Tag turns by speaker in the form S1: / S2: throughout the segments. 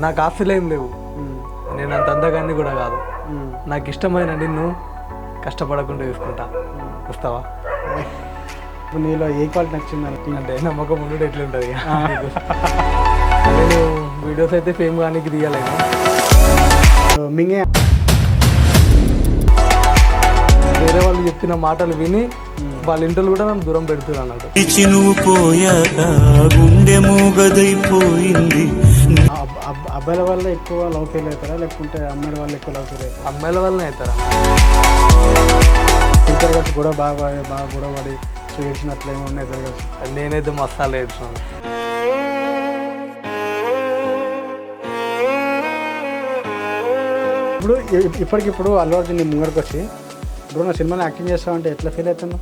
S1: నాకు ఆస్తులు ఏం లేవు, నేను అంత అందగాన్ని కూడా కాదు. నాకు ఇష్టమైన నిన్ను కష్టపడకుండా చూసుకుంటా, వస్తావా?
S2: ఇప్పుడు నీలో ఏ క్వాలిటీ నచ్చింది
S1: అంటే నమ్మకం ఉండు ఎట్లుంటుంది. నేను వీడియోస్ అయితే ఫేమ్ కానీ తీయలేను.
S2: మింగే
S1: వేరే వాళ్ళు చెప్పిన మాటలు విని వాళ్ళ ఇంట్లో కూడా నన్ను దూరం పెడుతున్నారు అన్నట్టు.
S2: అబ్బాయిల వల్ల ఎక్కువ లవ్ ఫెయిల్ అవుతారా లేకుంటే అమ్మాయిల వల్ల ఎక్కువ లవ్ ఫెయిల్ అవుతారా?
S1: అమ్మాయిల వల్లనే అవుతారా?
S2: ఫ్యూచర్ వచ్చి కూడా బాగా గొడవ పడి సో ఏడ్చినట్లు ఏమి ఉన్నాయి జరగచ్చు.
S1: నేనైతే మస్తాలు ఏడ్చాను.
S2: ఇప్పుడు ఇప్పటికిప్పుడు అల్లు అర్జున్ నీ ముంగడికి వచ్చి ఇప్పుడు నా సినిమాలో యాక్టింగ్ చేస్తావంటే ఎట్లా ఫీల్ అవుతున్నావు?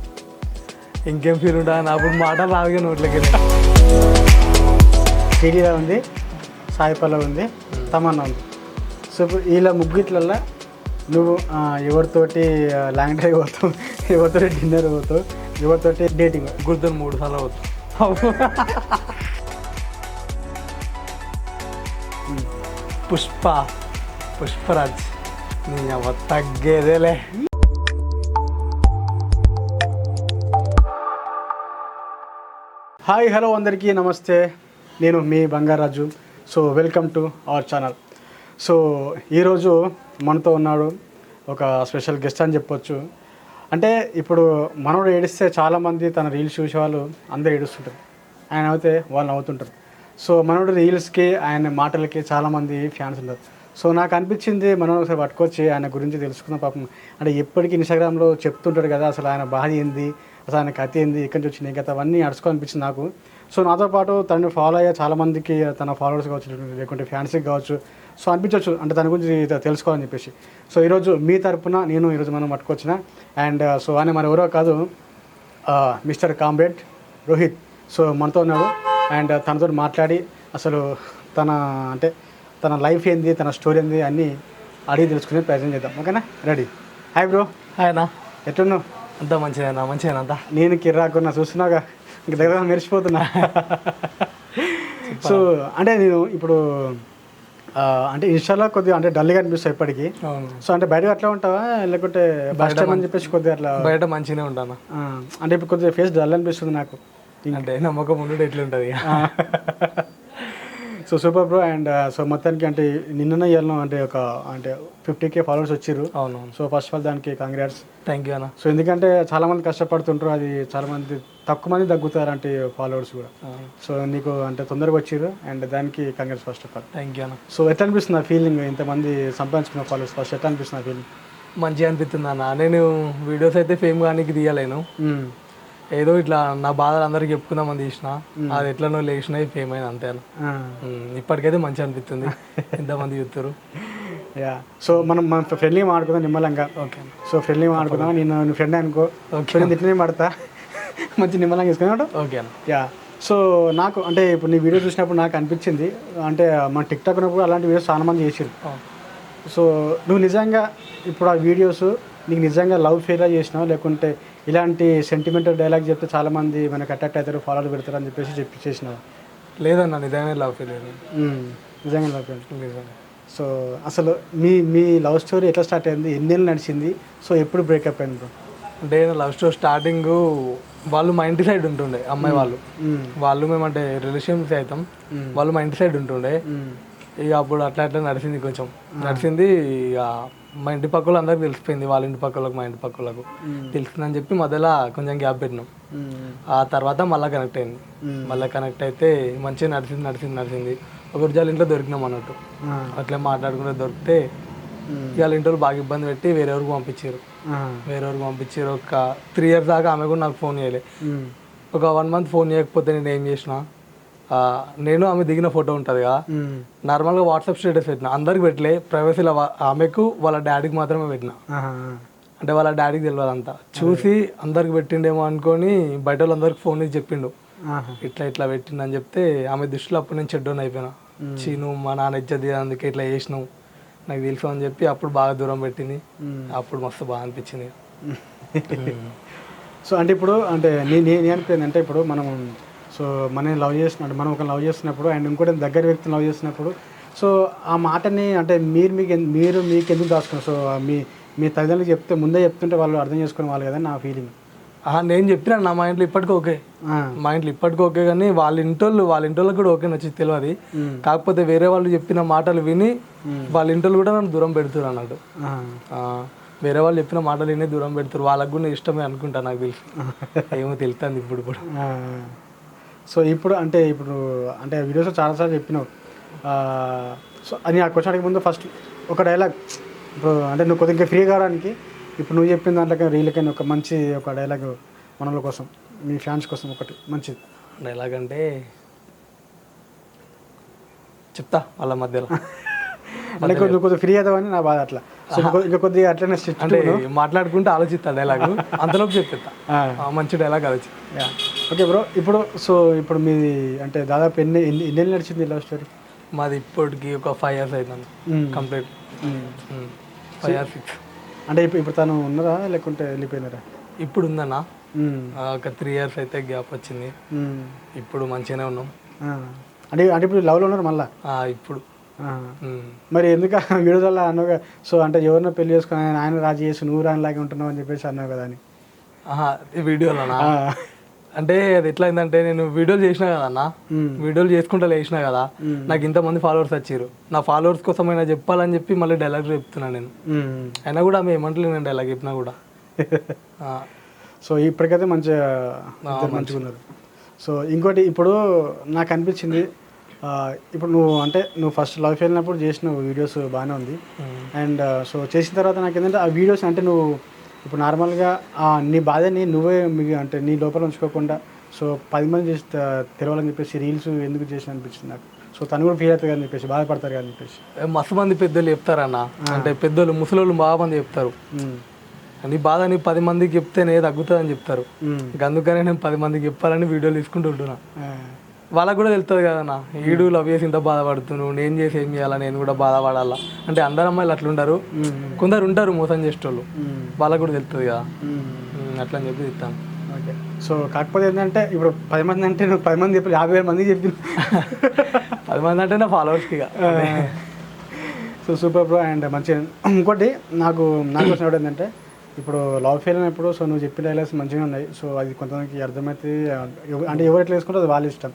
S1: ఇంకేం ఫీల్ ఉంటా, అప్పుడు మాటలు రాదుగా నోట్లకి.
S2: శ్రీలీల ఉంది, సాయి పల్లవి ఉంది, తమన్నా ఉంది. సో ఇప్పుడు వీళ్ళ ముగ్గుట్లల్లో నువ్వు ఎవరితోటి లాంగ్ డ్రైవ్ పోతావు, ఎవరితోటి డిన్నర్ పోతావు, ఎవరితోటి డేటింగ్?
S1: గుర్తుని 3 సార్లు పోతావు. పుష్పరాజ్ నీ తగ్గేదేలే.
S2: హాయ్ హలో అందరికీ నమస్తే, నేను మీ Bangaraju. So welcome to our channel. So ఈరోజు మనతో ఉన్నాడు ఒక స్పెషల్ గెస్ట్ అని చెప్పొచ్చు. అంటే ఇప్పుడు మనోడు ఏడిస్తే చాలామంది తన రీల్స్ చూసే వాళ్ళు అందరూ ఏడుస్తుంటారు, ఆయన అయితే వాళ్ళు నవ్వుతుంటారు. సో మనోడు రీల్స్కి ఆయన మాటలకి చాలామంది ఫ్యాన్స్ ఉంటారు. సో నాకు అనిపించింది మనం ఒకసారి పట్టుకొచ్చి ఆయన గురించి తెలుసుకున్న. పాపం అంటే ఎప్పటికీ ఇన్స్టాగ్రామ్లో చెప్తుంటాడు కదా, అసలు ఆయన బాధ ఏంది, అసలు ఆయన కథ ఏంది, ఇక్కడి నుంచి వచ్చినాయి కథ అవన్నీ అనిపించింది నాకు. సో నాతో పాటు తనని ఫాలో అయ్యే చాలామందికి, తన ఫాలోవర్స్ కావచ్చు లేకుంటే ఫ్యాన్స్కి కావచ్చు, సో అనిపించవచ్చు అంటే తన గురించి తెలుసుకోవాలని చెప్పేసి. సో ఈరోజు మీ తరపున నేను ఈరోజు మనం పట్టుకొచ్చిన అండ్ సో ఆయన మరి ఎవరో కాదు, మిస్టర్ కామ్రేడ్ రోహిత్. సో మనతో ఉన్నాడు అండ్ తనతో మాట్లాడి అసలు తన లైఫ్ ఏంది, తన స్టోరీ ఏంది అన్నీ అడిగి తెలుసుకునే ప్రయత్నం చేద్దాం. ఓకేనా? రెడీ? Hi bro.
S1: హాయ్ అన్న,
S2: ఎట్లున్నావు?
S1: అంతా మంచిదేనా అంతా?
S2: నేను కిర్రాకున్నా, చూస్తున్నాగా ఇంక దగ్గర మెరిచిపోతున్నా. సో అంటే నేను ఇప్పుడు అంటే ఇన్స్టాలో కొద్దిగా అంటే డల్గా అనిపిస్తాయి ఇప్పటికీ. సో అంటే బయటకు అట్లా ఉంటావా లేకుంటే బయట అని చెప్పేసి కొద్దిగా అట్లా?
S1: బయట మంచిగానే ఉంటాను.
S2: అంటే ఇప్పుడు కొద్దిగా ఫేస్ డల్ అనిపిస్తుంది నాకు.
S1: అంటే నమ్మకం ఉండు ఎట్లుంటుంది.
S2: So super bro. And so మొత్తానికి అంటే నిన్న ఇవ్వాలను అంటే ఒక అంటే 50K ఫాలోవర్స్ వచ్చారు.
S1: అవునవును.
S2: సో ఫస్ట్ ఆఫ్ ఆల్ దానికి కంగ్రాట్స్.
S1: థ్యాంక్ యూ అన్న.
S2: సో ఎందుకంటే చాలామంది కష్టపడుతుంటారు, అది చాలామంది తక్కువ మంది తగ్గుతారు అంటే ఫాలోవర్స్ కూడా. సో నీకు అంటే తొందరగా వచ్చారు అండ్ దానికి congrats first of all.
S1: Thank you అన్న.
S2: సో ఎట్లా అనిపిస్తుంది ఆ ఫీలింగ్, ఇంతమంది సంపాదించుకున్న ఫాలోవర్స్ ఫస్ట్ ఎట్లా అనిపిస్తుంది ఆ ఫీలింగ్?
S1: మంచిగా అనిపిస్తుంది అన్న. నేను వీడియోస్ అయితే ఫేమ్ కానీ తీయలేను, ఏదో ఇట్లా నా బాధలు అందరికి చెప్పుకుందామని తీసిన, అది ఎట్లనో లేచినాయి ఫేమ్ అయిన అంతే. ఇప్పటికైతే మంచిగా అనిపిస్తుంది, ఎంతమంది చూస్తారు.
S2: యా. సో మనం ఫ్రెండ్లీ మాట్లాడుకుందాం నిమ్మలంగా. ఓకే. సో ఫ్రెండ్లీ మాట్లాడుకుందాం. నేను ఫ్రెండ్ అనుకో, ఇట్లనే పడతా, మంచి నిమ్మలంగా తీసుకున్నాడు.
S1: ఓకే అన్న.
S2: యా. సో నాకు అంటే ఇప్పుడు నీ వీడియో చూసినప్పుడు నాకు అనిపించింది అంటే మన టిక్టాక్ ఉన్నప్పుడు అలాంటి వీడియోస్ చాలా మంది చేసారు. సో నువ్వు నిజంగా ఇప్పుడు ఆ వీడియోస్ నీకు నిజంగా లవ్ ఫెయిల్ చేసినావు లేకుంటే ఇలాంటి సెంటిమెంటల్ డైలాగ్ చెప్తే చాలామంది మనకు అట్రాక్ట్ అవుతారు, ఫాలోలు పెడతారు అని చెప్పి చేసినావు?
S1: లేదన్న, నిజంగా లవ్ ఫెయిల్.
S2: నిజంగా లవ్ ఫెయిల్. సో అసలు మీ లవ్ స్టోరీ ఎట్లా స్టార్ట్ అయింది, ఎన్నేళ్ళు నడిచింది, సో ఎప్పుడు బ్రేకప్ అయింది బ్రో?
S1: అంటే లవ్ స్టోరీ స్టార్టింగ్ వాళ్ళు మా ఇంటి సైడ్ ఉంటుండే, అమ్మాయి వాళ్ళు మేమంటే రిలేషన్స్ అవుతాం, వాళ్ళు మా ఇంటి సైడ్ ఉంటుండే. ఇక అప్పుడు అట్లా నడిచింది, కొంచెం నడిచింది. ఇక మా ఇంటి పక్కల అందరికి తెలిసిపోయింది, వాళ్ళ ఇంటి పక్కలకు మా ఇంటి పక్కలకు తెలిసిందని చెప్పి మధ్యలో కొంచెం గ్యాప్ పెట్టినాం. ఆ తర్వాత మళ్ళీ కనెక్ట్ అయింది. మళ్ళీ కనెక్ట్ అయితే మంచిగా నడిచింది. ఒకరి వాళ్ళ ఇంట్లో దొరికినాం అన్నట్టు, అట్లా మాట్లాడుకుంటే దొరికితే వాళ్ళ ఇంట్లో బాగా ఇబ్బంది పెట్టి వేరేవరకు పంపించారు. ఒక 3 years దాకా ఆమె కూడా నాకు ఫోన్ చేయలే. ఒక 1 month ఫోన్ చేయకపోతే నేను ఏం చేసిన, నేను ఆమె దిగిన ఫోటో ఉంటుంది కదా, నార్మల్గా వాట్సాప్ స్టేటస్ పెట్టిన, అందరికి పెట్టలే, ప్రైవసీలో ఆమెకు వాళ్ళ డాడీకి మాత్రమే పెట్టిన. అంటే వాళ్ళ డాడీకి తెలియదు అంతా, చూసి అందరికి పెట్టిండేమో అనుకొని బయట వాళ్ళందరికి ఫోన్ చేసి చెప్పిండు, ఇట్లా పెట్టిండు చెప్తే ఆమె దృష్టిలో అప్పుడు నేను చెడ్డోని అయిపోయినా. నువ్వు మా నాన్న ఇచ్చేది అందుకే ఇట్లా చేసినావు నాకు తెలుసు అని చెప్పి అప్పుడు బాగా దూరం పెట్టింది. అప్పుడు మస్తు బాగా అనిపించింది.
S2: సో అంటే ఇప్పుడు అంటే నేను అనిపోయింది అంటే ఇప్పుడు మనం సో మనం లవ్ చేస్తున్నప్పుడు మనం ఒక లవ్ చేస్తున్నప్పుడు అండ్ ఇంకోటి దగ్గర వ్యక్తిని లవ్ చేస్తున్నప్పుడు సో ఆ మాటని అంటే మీరు మీకు ఎందుకు దాచుకున్నారు? సో మీ తల్లిదండ్రులకు చెప్తే ముందే చెప్తుంటే వాళ్ళు అర్థం చేసుకునే వాళ్ళు కదా నా ఫీలింగ్.
S1: నేను చెప్పినా నా మా ఇంట్లో ఇప్పటికీ ఓకే, మా ఇంట్లో ఇప్పటికీ ఓకే, కానీ వాళ్ళ ఇంటోళ్ళకి కూడా ఓకే నచ్చి తెలియదు. కాకపోతే వేరే వాళ్ళు చెప్పిన మాటలు విని వాళ్ళ ఇంటోళ్ళు కూడా నన్ను దూరం పెడుతున్నారు అన్నట్టు. వేరే వాళ్ళు చెప్పిన మాటలు విని దూరం పెడతారు. వాళ్ళకు కూడా ఇష్టమే అనుకుంటా, నాకు తెలుసు. ఏమో తెలుస్తుంది ఇప్పుడు.
S2: సో ఇప్పుడు అంటే వీడియోస్లో చాలాసార్లు చెప్పినావు. సో అని ఆ క్వశ్చన్ అడిగే ముందు ఫస్ట్ ఒక డైలాగ్, ఇప్పుడు అంటే నువ్వు కొద్దిగా ఫ్రీ కావడానికి ఇప్పుడు నువ్వు చెప్పిన దాంట్లో రీల్కైనా ఒక డైలాగ్ మనల కోసం, మీ ఫ్యాన్స్ కోసం ఒకటి మంచిది
S1: డైలాగ్ అంటే చెప్తా వాళ్ళ మధ్యలో.
S2: అంటే నువ్వు కొద్దిగా ఫ్రీ అవుతావని నా బాధ. అట్లా ఇంకా కొద్దిగా అట్లనే
S1: అంటే మాట్లాడుకుంటూ ఆలోచిస్తా డైలాగ్, అంతలోపు చెప్పేస్తా మంచి డైలాగ్ ఆలోచి.
S2: ఓకే బ్రో, ఇప్పుడు మీది అంటే దాదాపు ఎన్ని నడిచింది లవ్ స్టోరీ?
S1: మాది ఇప్పటికి ఒక 5 years అవుతుంది కంప్లీట్. 5 or 6.
S2: అంటే ఇప్పుడు తను ఉన్నదా లేకుంటే వెళ్ళిపోయినారా?
S1: ఇప్పుడు ఉందన్నా, ఒక 3 years అయితే గ్యాప్ వచ్చింది. ఇప్పుడు మంచిగానే ఉన్నాం.
S2: అంటే ఇప్పుడు లవ్లో ఉన్నారు మళ్ళా
S1: ఇప్పుడు.
S2: మరి ఎందుకు వీడియోలో అన్నావు? సో అంటే ఎవరినో పెళ్లి చేసుకుని ఆయన రాజీ చేసి నువ్వు రానిలాగే ఉంటున్నావు అని చెప్పేసి అన్నావు కదా అని.
S1: వీడియోలోనా? అంటే అది ఎట్లా అయిందంటే, నేను వీడియోలు చేసినా కదా అన్న, వీడియోలు చేసుకుంటా లేచినా కదా, నాకు ఇంతమంది ఫాలోవర్స్ వచ్చారు. నా ఫాలోవర్స్ కోసం అయినా చెప్పాలని చెప్పి మళ్ళీ డైలాగ్ చెప్తున్నాను నేను. అయినా కూడా ఆమె ఏమంటలేదు నేను డైలాగ్ చెప్పినా కూడా.
S2: సో ఇప్పటికైతే మంచిగా ఉన్నారు. సో ఇంకోటి ఇప్పుడు నాకు అనిపించింది, ఇప్పుడు నువ్వు ఫస్ట్ లవ్ వెళ్ళినప్పుడు చేసిన వీడియోస్ బాగానే ఉంది. అండ్ సో చేసిన తర్వాత నాకు ఏంటంటే ఆ వీడియోస్ అంటే నువ్వు ఇప్పుడు నార్మల్గా నీ బాధని నువ్వే అంటే నీ లోపల ఉంచుకోకుండా సో 10 మంది చేసి తెలవాలని చెప్పేసి రీల్స్ ఎందుకు చేసిన అనిపించింది నాకు. సో తను కూడా ఫీల్ అవుతుంది అని చెప్పేసి, బాధపడతారు కదా అని చెప్పేసి.
S1: మస్తు మంది పెద్దోళ్ళు చెప్తారన్న, అంటే పెద్దోళ్ళు ముసలోళ్ళు బాగా మంది చెప్తారు, నీ బాధ నీ 10 మందికి చెప్తేనే తగ్గుతుంది అని చెప్తారు. అందుకనే నేను 10 మందికి చెప్పాలని వీడియోలు తీసుకుంటూ ఉంటున్నా. వాళ్ళకు కూడా తెలుస్తుంది కదన్నా, ఈడు లవ్ చేసి ఇంత బాధపడుతున్నావు, నేను చేసి ఏం చేయాలా, నేను కూడా బాధపడాలా. అంటే అందరు అమ్మాయిలు అట్లా ఉండరు, కొందరు ఉంటారు మోసం చేసేటోళ్ళు, వాళ్ళకు కూడా తెలుస్తుంది కదా, అట్లా అని చెప్పి చెప్తాను.
S2: ఓకే. సో కాకపోతే ఏంటంటే ఇప్పుడు 10 మంది అంటే నువ్వు 10 మంది చెప్పి 50,000 మందికి చెప్పి
S1: 10 మంది అంటే నా ఫాలోవర్స్కి ఇక.
S2: So super bro. అండ్ మంచిగా ఇంకోటి నాకు వచ్చినప్పుడు ఏంటంటే, ఇప్పుడు లవ్ ఫెయిల్ అయినప్పుడు సో నువ్వు చెప్పిన డైలాగ్స్ మంచిగా ఉన్నాయి. సో అది కొంతమందికి అర్థమైతే, అంటే ఎవరు ఎట్లా వేసుకుంటే అది వాళ్ళ ఇష్టం.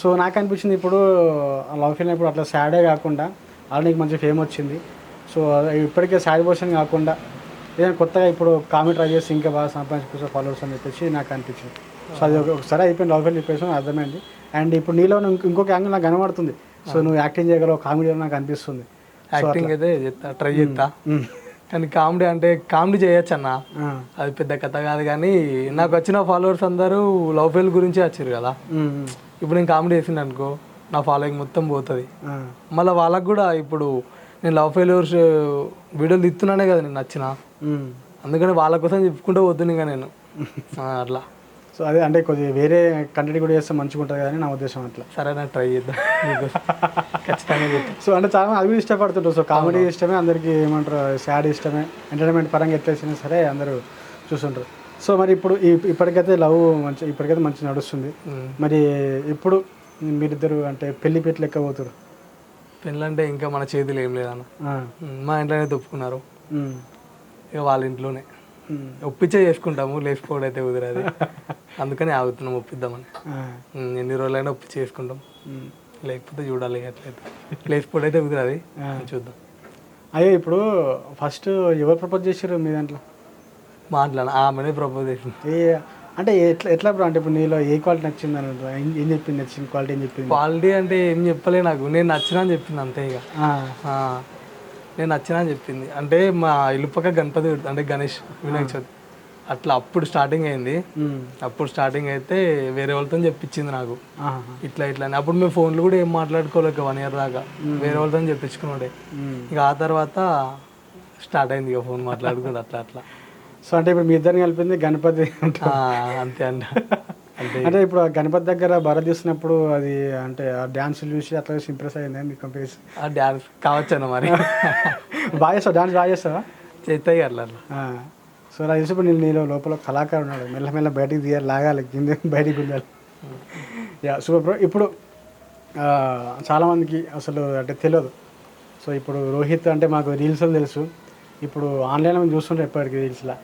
S2: సో నాకు అనిపించింది ఇప్పుడు లవ్ ఫెయిల్ అయినప్పుడు అట్లా సాడే కాకుండా అలా నీకు మంచి ఫేమ్ వచ్చింది. సో ఇప్పటికే సాడ్ పర్సన్ కాకుండా ఏదైనా కొత్తగా ఇప్పుడు కామెడీ ట్రై చేసి ఇంకా బాగా సంపాదించుకో ఫాలోవర్స్ అని చెప్పేసి నాకు అనిపించింది. సో అది ఒకసారి అయిపోయింది లవ్ ఫెయిల్ చెప్పేసి అర్థమైంది. అండ్ ఇప్పుడు నీలో ఇంకొక యాంగిల్ నాకు కనబడుతుంది. సో నువ్వు యాక్టింగ్ చేయగలవు, కామెడీ నాకు అనిపిస్తుంది.
S1: యాక్టింగ్ అయితే ట్రై చేస్తా, కానీ కామెడీ అంటే కామెడీ చేయొచ్చు అన్న, అది పెద్ద కథ కాదు. కానీ నాకు వచ్చిన ఫాలోవర్స్ అందరూ లవ్ ఫెయిల్ గురించే వచ్చారు కదా. ఇప్పుడు నేను కామెడీ చేసింది అనుకో, నా ఫాలోయింగ్ మొత్తం పోతుంది. మళ్ళీ వాళ్ళకు కూడా ఇప్పుడు నేను లవ్ ఫెయిల్యూర్స్ వీడియోలు తిత్తున్నానే కదా నేను నచ్చిన, అందుకని వాళ్ళ కోసం చెప్పుకుంటూ పోతుంది ఇంకా నేను అట్లా.
S2: సో అదే అంటే కొద్దిగా వేరే కంటెంట్ కూడా చేస్తే మంచిగా ఉంటుంది కదా నా ఉద్దేశం. అట్లా
S1: సరే నాకు ట్రై చేద్దాం ఖచ్చితంగా చెప్తాను.
S2: సో అంటే చాలా అది కూడా ఇష్టపడుతుంటారు. సో కామెడీ ఇష్టమే అందరికీ, ఏమంటారు సాడ్ ఇష్టమే, ఎంటర్టైన్మెంట్ పరంగా ఎట్లయినా సరే అందరూ చూస్తుంటారు. సో మరి ఇప్పుడు ఇప్పటికైతే లవ్ ఇప్పటికైతే మంచిగా నడుస్తుంది. మరి ఇప్పుడు మీరిద్దరు అంటే పెళ్లి పెట్టి లెక్క పోతారు?
S1: పెళ్ళి అంటే ఇంకా మన చేతులు ఏం లేదన్న, మా ఇంట్లోనే ఒప్పుకున్నారు, ఇక వాళ్ళ ఇంట్లోనే ఒప్పించే చేసుకుంటాము, లేచిపోవడం అయితే కుదరదు, అందుకని ఆగుతున్నాం ఒప్పిద్దామని. ఎన్ని రోజులైనా ఒప్పించి చేసుకుంటాం, లేకపోతే చూడాలి ఎట్లయితే. లేచిపోవడం అయితే కుదరదు, చూద్దాం.
S2: అయ్యో ఇప్పుడు ఫస్ట్ ఎవరు ప్రపోజ్ చేశారు మీ దాంట్లో?
S1: ఆమెనే ప్రపోజ్ చేసింది.
S2: అంటే ఎట్లా బ్రో? అంటే ఇప్పుడు నీలో ఏ క్వాలిటీ నచ్చింది అని ఏం చెప్పింది? నచ్చింది క్వాలిటీ ఏం చెప్పింది?
S1: క్వాలిటీ అంటే ఏం చెప్పలే నాకు, నేను నచ్చినా అని చెప్పింది అంతే. ఇక నేను నచ్చినా అని చెప్పింది. అంటే మా ఇల్లు పక్క గణపతి అంటే గణేష్ వినాయక చవితి అట్లా అప్పుడు స్టార్టింగ్ అయింది. అప్పుడు స్టార్టింగ్ అయితే వేరే వాళ్ళతో చెప్పించింది నాకు, ఇట్లా ఇట్లా అని. అప్పుడు మేము ఫోన్లు కూడా ఏం మాట్లాడుకోలేక 1 year దాకా వేరే వాళ్ళతో చెప్పించుకున్నాడే. ఇక ఆ తర్వాత స్టార్ట్ అయింది ఇక ఫోన్ మాట్లాడుకుంది అట్లా అట్లా.
S2: సో అంటే ఇప్పుడు మీ ఇద్దరిని కలిపింది గణపతి
S1: అంతే అండి.
S2: అంటే ఇప్పుడు గణపతి దగ్గర భరత్ చేస్తున్నప్పుడు అది అంటే ఆ డ్యాన్స్ చూసి అట్లా ఇంప్రెస్ అయింది మీకు ఫేస్?
S1: ఆ డ్యాన్స్ కావచ్చు అన్న మరి.
S2: బాగా చేస్తావు డ్యాన్స్? బాగా చేస్తావా?
S1: చేస్తాయి అట్లా అట్లా.
S2: సో నాకు తెలిసినప్పుడు నీలో లోపల కళాకారు ఉన్నాడు, మెల్లమెల్ల బయటికి తీయాలి, లాగాలి, కింద బయటికి ఉండాలి. Yeah super bro. ఇప్పుడు చాలామందికి అసలు అంటే తెలియదు. సో ఇప్పుడు రోహిత్ అంటే మాకు రీల్స్లో తెలుసు, ఇప్పుడు ఆన్లైన్లో మేము చూస్తుంటాం ఎప్పటికీ రీల్స్లో.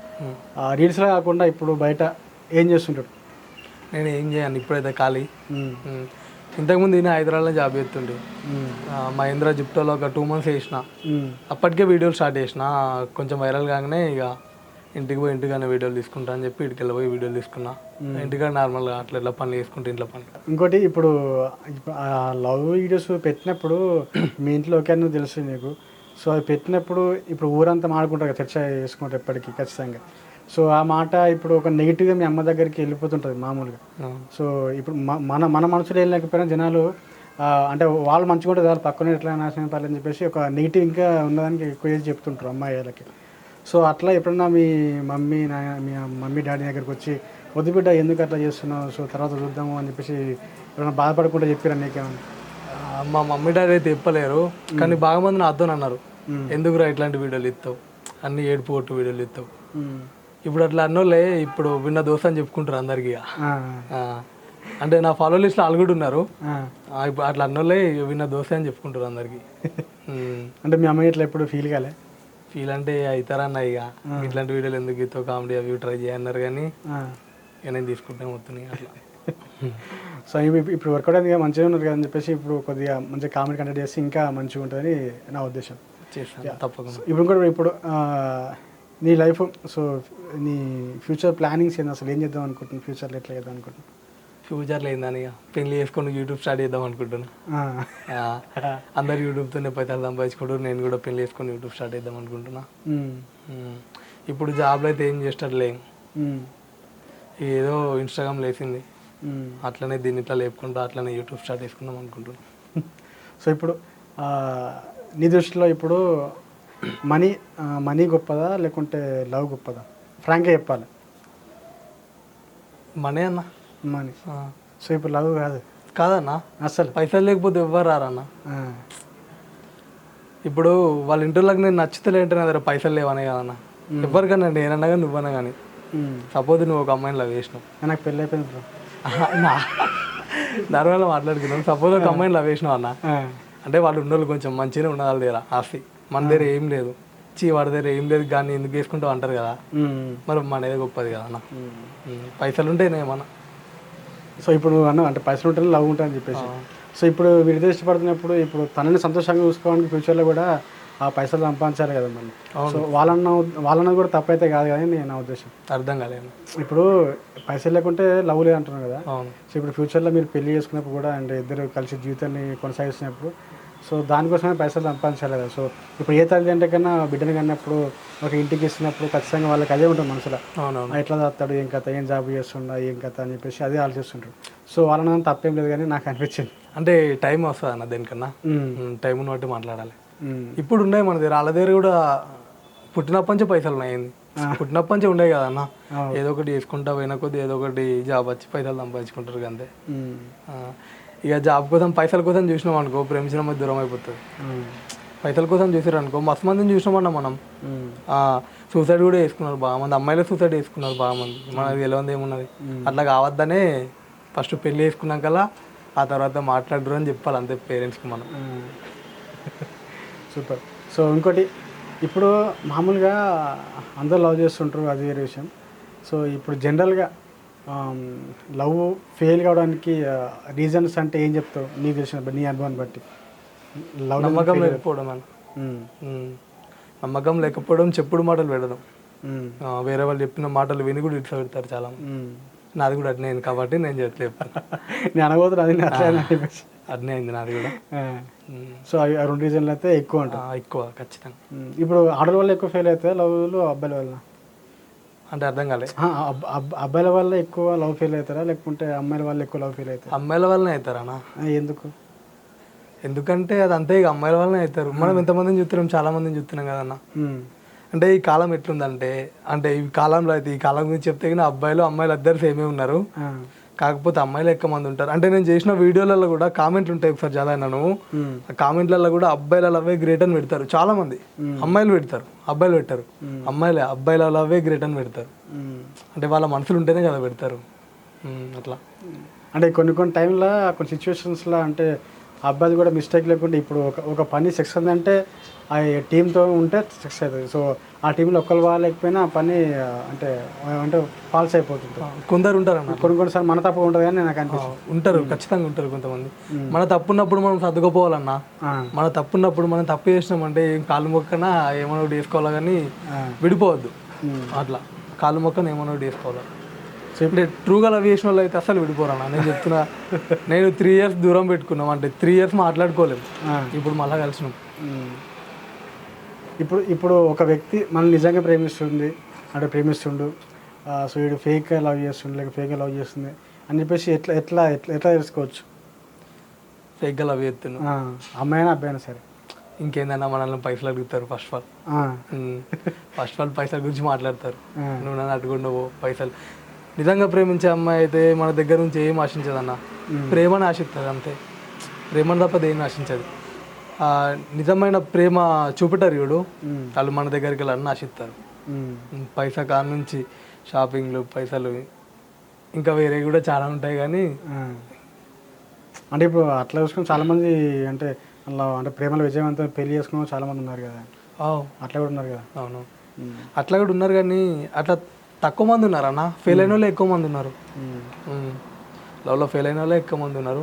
S2: రీల్స్లో కాకుండా ఇప్పుడు బయట ఏం చేస్తుంటాడు?
S1: నేను ఏం చేయను ఇప్పుడైతే ఖాళీ. ఇంతకుముందు నేను హైదరాబాద్లో జాబ్ చేస్తుండే. మహేంద్ర జిప్టోలో ఒక 2 months చేసిన. అప్పటికే వీడియోలు స్టార్ట్ చేసిన. కొంచెం వైరల్ కాగానే ఇక ఇంటికి పోయి ఇంటికానే వీడియోలు తీసుకుంటా అని చెప్పి ఇంటికి వెళ్ళిపోయి వీడియోలు తీసుకున్నా. ఇంటికాడ నార్మల్గా అట్లా ఇట్లా పనులు చేసుకుంటే ఇంట్లో పని.
S2: ఇంకోటి ఇప్పుడు లవ్ వీడియోస్ పెట్టినప్పుడు మీ ఇంట్లో ఓకే అని తెలుసు నీకు. సో అవి పెట్టినప్పుడు ఇప్పుడు ఊరంతా మాడుకుంటారు కదా, చర్చ చేసుకుంటారు ఎప్పటికీ ఖచ్చితంగా. సో ఆ మాట ఇప్పుడు ఒక నెగిటివ్గా మీ అమ్మ దగ్గరికి వెళ్ళిపోతుంటుంది మామూలుగా. సో ఇప్పుడు మన మన మనసులో వెళ్ళలేకపోయినా జనాలు అంటే వాళ్ళు మంచిగా ఉంటుంది, వాళ్ళు పక్కన ఎట్లా నాశనం పర్లేదని చెప్పేసి ఒక నెగిటివ్ ఇంకా ఉన్నదానికి ఎక్కువ ఏది చెప్తుంటారు అమ్మాయిలకి. సో అట్లా ఎప్పుడన్నా మీ మమ్మీ డాడీ దగ్గరికి వచ్చి వద్దు బిడ్డ ఎందుకు అట్లా చేస్తున్నావు, సో తర్వాత చూద్దాము అని చెప్పేసి ఎప్పుడన్నా బాధపడకుండా చెప్పారా నీకేమన్నా?
S1: మా మమ్మీ డాడీ అయితే చెప్పలేరు, కానీ బాగా మంది నా అర్థం అన్నారు, ఎందుకురా ఇట్లాంటి వీడియోలు ఇస్తావు, అన్ని ఏడుపు కొట్టు వీడియోలు ఇస్తావు. ఇప్పుడు అట్లా అన్నోళ్ళే ఇప్పుడు విన్న దోశ అని చెప్పుకుంటారు అందరికీ. అంటే నా ఫాలో లిస్ట్లో వాళ్ళు కూడా ఉన్నారు. ఇప్పుడు అట్లా అన్నోళ్ళే విన్న దోశ అని చెప్పుకుంటారు అందరికీ.
S2: అంటే మీ అమ్మాయి ఇట్లా ఎప్పుడు ఫీల్ కాలే?
S1: ఫీల్ అంటే అవుతారన్న ఇక ఇట్లాంటి వీడియోలు ఎందుకు ఇస్తావు, కామెడీ అవి ట్రై చేయన్నారు, కానీ ఇక నేను తీసుకుంటే మొత్తం అట్లా.
S2: సో ఇప్పుడు వర్కౌట్ అయింది మంచిగా ఉన్నారు కదా అని చెప్పేసి ఇప్పుడు కొద్దిగా మంచిగా కామెడీ కండక్ట్ చేస్తే ఇంకా మంచిగా ఉంటుందని నా ఉద్దేశం.
S1: చేస్తాను తప్పకుండా.
S2: ఇప్పుడు కూడా ఇప్పుడు నీ లైఫ్, సో నీ ఫ్యూచర్ ప్లానింగ్స్ ఏంది, అసలు ఏం చేద్దాం అనుకుంటున్నాను, ఫ్యూచర్లో ఎట్లా చేద్దాం అనుకుంటున్నాను?
S1: ఫ్యూచర్లో ఏందని ఇక పెళ్లి చేసుకొని యూట్యూబ్ స్టార్ట్ చేద్దాం అనుకుంటున్నా. అందరు యూట్యూబ్తోనే పైసలు సంపాదించుకుంటారు, నేను కూడా పెళ్లి చేసుకొని యూట్యూబ్ స్టార్ట్ చేద్దాం అనుకుంటున్నా. ఇప్పుడు జాబ్లో అయితే ఏం చేసేటట్లే, ఏదో ఇన్స్టాగ్రామ్ లేసింది అట్లనే దీన్ని ఇట్లా లేపుకుంటా అట్లనే యూట్యూబ్ స్టార్ట్ చేసుకుందాం అనుకుంటున్నా.
S2: సో ఇప్పుడు నీ దృష్టిలో ఇప్పుడు మనీ గొప్పదా లేకుంటే లవ్ గొప్పదా? ఫ్రాంక్గా చెప్పాలి.
S1: మనీ అన్న,
S2: మనీ. సో ఇప్పుడు లవ్ కాదు
S1: కాదన్నా,
S2: అసలు
S1: పైసలు లేకపోతే ఎవ్వరు రారన్న. ఇప్పుడు వాళ్ళ ఇంటర్లోకి నేను నచ్చుతలేంటే నా దగ్గర పైసలు లేవనే కదన్నా. ఎవరికన్నా నేనన్నా కానీ నువ్వన్నా కానీ, సపోజ్ నువ్వు ఒక అమ్మాయిని లవ్ చేసినావు,
S2: నాకు పెళ్ళి అయిపోయింది బ్రో,
S1: దాని వల్ల మాట్లాడుకున్నాం. సపోజ్ ఒక అమ్మాయిని లవ్ చేసినావు అన్న, అంటే వాళ్ళు ఉన్నోళ్ళు కొంచెం మంచిగానే ఉన్న వాళ్ళ దగ్గర ఆస్తి, మన దగ్గర ఏం లేదు, వాడి దగ్గర ఏం లేదు కానీ ఎందుకు వేసుకుంటావు అంటారు కదా, మరి మనదే గొప్పది కదా అన్న. పైసలు ఉంటేనే ఏమన్నా.
S2: సో ఇప్పుడు నువ్వు అన్నావు అంటే పైసలు ఉంటేనే లవ్ ఉంటాయని చెప్పేసి. సో ఇప్పుడు వీరితో ఇష్టపడుతున్నప్పుడు ఇప్పుడు తనని సంతోషంగా చూసుకోవడానికి ఫ్యూచర్లో కూడా ఆ పైసలు సంపాదించాలి కదా మళ్ళీ. సో వాళ్ళన్న కూడా తప్పైతే కాదు కదా నా ఉద్దేశం.
S1: అర్థం కాలేదు.
S2: ఇప్పుడు పైసలు లేకుంటే లవ్ లేదు అంటున్నారు కదా. సో ఇప్పుడు ఫ్యూచర్లో మీరు పెళ్లి చేసుకున్నప్పుడు కూడా అంటే ఇద్దరు కలిసి జీవితాన్ని కొనసాగిస్తున్నప్పుడు సో దానికోసమే పైసలు సంపాదించాలి కదా. సో ఇప్పుడు ఏ తల్లి అంటే కన్నా బిడ్డను కన్నప్పుడు ఒక ఇంటికి ఇస్తున్నప్పుడు ఖచ్చితంగా వాళ్ళకి అదే ఉంటుంది మనసులో, ఎట్లా చదువుతాడు, ఏం కథ, ఏం జాబ్ చేస్తుండా, ఏం కథ అని చెప్పేసి అదే ఆలోచిస్తుంటారు. సో వాళ్ళని తప్పేం లేదు కానీ నాకు అనిపించింది
S1: అంటే టైం వస్తుంది అన్న, దేనికన్నా టైంని బట్టి మాట్లాడాలి. ఇప్పుడు ఉన్నాయి మన దగ్గర, వాళ్ళ దగ్గర కూడా పుట్టినప్పటి నుంచే పైసలు ఉన్నాయి, పుట్టినప్పటి నుంచే ఉన్నాయి కదా అన్న. ఏదో ఒకటి చేసుకుంటా పోయిన కొద్ది ఏదో ఒకటి జాబ్ వచ్చి పైసలు సంపాదించుకుంటారు అంతే. ఇక జాబ్ కోసం పైసల కోసం చూసినాం అనుకో, ప్రేమించిన మధ్య దూరం అయిపోతుంది. పైసల కోసం చూసారు అనుకో, మస్తు మందిని చూసినామన్నా మనం. సూసైడ్ కూడా చేసుకున్నారు బాగా మంది, అమ్మాయిలు సూసైడ్ చేసుకున్నారు బాగా మంది. మనకి తెలియదు ఏమున్నది. అట్లా కావద్దనే ఫస్ట్ పెళ్ళి చేసుకున్నాకల్లా ఆ తర్వాత మాట్లాడరు అని చెప్పాలి అంతే పేరెంట్స్కి మనం.
S2: సూపర్. సో ఇంకోటి ఇప్పుడు మామూలుగా అందరూ లవ్ చేస్తుంటారు, అది వేరే విషయం. సో ఇప్పుడు జనరల్గా లవ్ ఫెయిల్ కావడానికి రీజన్స్ అంటే ఏం చెప్తావు నీకు తెలిసిన నీ అనుభవాన్ని బట్టి? లవ్
S1: నమ్మకం లేకపోవడం అన్న, నమ్మకం లేకపోవడం, చెప్పుడు మాటలు పెట్టడం, వేరే వాళ్ళు చెప్పిన మాటలు విని కూడా ఇట్లా పెడతారు చాలా. నాది కూడా అట్నే అయింది కాబట్టి నేను చెప్పలేదు,
S2: నేను అనబోతున్నా అది
S1: అట్నే అయింది నాది కూడా.
S2: సో అవి 2 రీజన్లు అయితే ఎక్కువ ఉంటాయి.
S1: ఎక్కువ ఖచ్చితంగా.
S2: ఇప్పుడు ఆడవాళ్ళ వల్ల ఎక్కువ ఫెయిల్ అవుతాయి లవ్లు, అబ్బాయిల వల్ల
S1: అంటే అర్థం కాలేదు.
S2: అబ్బాయిల వల్ల ఎక్కువ లవ్ ఫెయిల్ అవుతారా లేకుంటే అమ్మాయిల వల్ల ఎక్కువ లవ్ ఫెయిల్ అవుతారా?
S1: అమ్మాయిల వల్లనే అవుతారా? ఎందుకు? ఎందుకంటే అది అంతే, ఇక అమ్మాయిల వల్లనే అవుతారు. మనం ఎంతమందిని చూస్తున్నాం, చాలా మందిని చూస్తున్నాం కదన్న. అంటే ఈ కాలం ఎట్లుందంటే, అంటే ఈ కాలంలో అయితే ఈ కాలం గురించి చెప్తే కానీ అబ్బాయిలు అమ్మాయిలు ఇద్దరు సేమే ఉన్నారు, కాకపోతే అమ్మాయిలు ఎక్కువ మంది ఉంటారు. అంటే నేను చేసిన వీడియోలలో కూడా కామెంట్లు ఉంటాయి, ఒకసారి చదివాను. ఆ కామెంట్లలో కూడా అబ్బాయిల లవ్వే గ్రేట్ అని పెడతారు చాలా మంది, అమ్మాయిలు పెడతారు, అబ్బాయిలు పెట్టారు. అబ్బాయిల లవ్వే గ్రేట్ అని పెడతారు. అంటే వాళ్ళ మనసులు ఉంటేనే కదా పెడతారు అట్లా.
S2: అంటే కొన్ని టైంలో కొన్ని సిచ్యువేషన్స్లో అంటే అబ్బాయి కూడా మిస్టేక్ లేకుండా ఇప్పుడు ఒక పని సక్సెస్ అంటే ఆ టీంతో ఉంటే సక్సెస్ అవుతుంది. సో ఆ టీంలో ఒక్కరు లేకపోయినా ఆ పని అంటే అంటే ఫాల్స్ అయిపోతుంది.
S1: కొందరు ఉంటారన్న,
S2: కొన్నిసార్లు మన తప్పు ఉంటుంది కానీ నాకు అనిపిస్తుంది.
S1: ఉంటారు, ఖచ్చితంగా ఉంటారు కొంతమంది. మన తప్పు ఉన్నప్పుడు మనం సర్దుకుపోవాలన్నా, మన తప్పు ఉన్నప్పుడు మనం తప్పు చేసినామంటే ఏం కాలు మొక్కన ఏమన్నా ఒకటి వేసుకోవాలి కానీ విడిపోవద్దు. అట్లా కాలు మొక్కన ఏమన్నా ఒకటి వేసుకోవాలి. అంటే ట్రూగా లవ్ చేసిన వాళ్ళు అయితే అసలు విడిపోరన్నా. నేను చెప్తున్నా, నేను 3 years దూరం పెట్టుకున్నాం అంటే 3 years మాట్లాడుకోలేము, ఇప్పుడు మళ్ళీ కలిసినాం.
S2: ఇప్పుడు ఒక వ్యక్తి మనం నిజంగా ప్రేమిస్తుండు, సో వీడు ఫేక్గా లవ్ చేస్తుండు లేక ఫేక్గా లవ్ చేస్తుంది అని చెప్పేసి ఎట్లా ఎట్లా ఎట్లా ఎట్లా తెలుసుకోవచ్చు?
S1: ఫేక్గా లవ్ చేస్తున్నాను,
S2: అమ్మాయినా అబ్బాయినా సరే.
S1: ఇంకేందన్నా మనల్ని పైసలు అడుగుతారు. ఫస్ట్ ఆఫ్ ఆల్ పైసల గురించి మాట్లాడతారు. నువ్వు నన్ను అడుగుండవు పైసలు. నిజంగా ప్రేమించే అమ్మాయి అయితే మన దగ్గర నుంచి ఏం ఆశించదన్న, ప్రేమను ఆశిస్తుంది అంతే. ప్రేమను తప్ప దేన్ని ఆశించదు. నిజమైన ప్రేమ చూపెట్టారు వీడు, వాళ్ళు మన దగ్గరికి వెళ్ళి అన్నీ ఆశిస్తారు. పైసా కాడ నుంచి షాపింగ్లు, పైసలు, ఇంకా వేరే కూడా చాలా ఉంటాయి. కానీ
S2: అంటే ఇప్పుడు అట్లా చూసుకుని చాలామంది అంటే అలా అంటే ప్రేమలో విజయవంతం పెళ్లి చేసుకున్న చాలామంది ఉన్నారు కదా, అట్లా కూడా ఉన్నారు కదా.
S1: అవును, అట్లా కూడా ఉన్నారు. కానీ అట్లా తక్కువ మంది ఉన్నారు అన్న. ఫెయిల్ అయిన వాళ్ళు ఎక్కువ మంది ఉన్నారు. లవ్లో ఫెయిల్ అయిన వాళ్ళే ఎక్కువ మంది ఉన్నారు.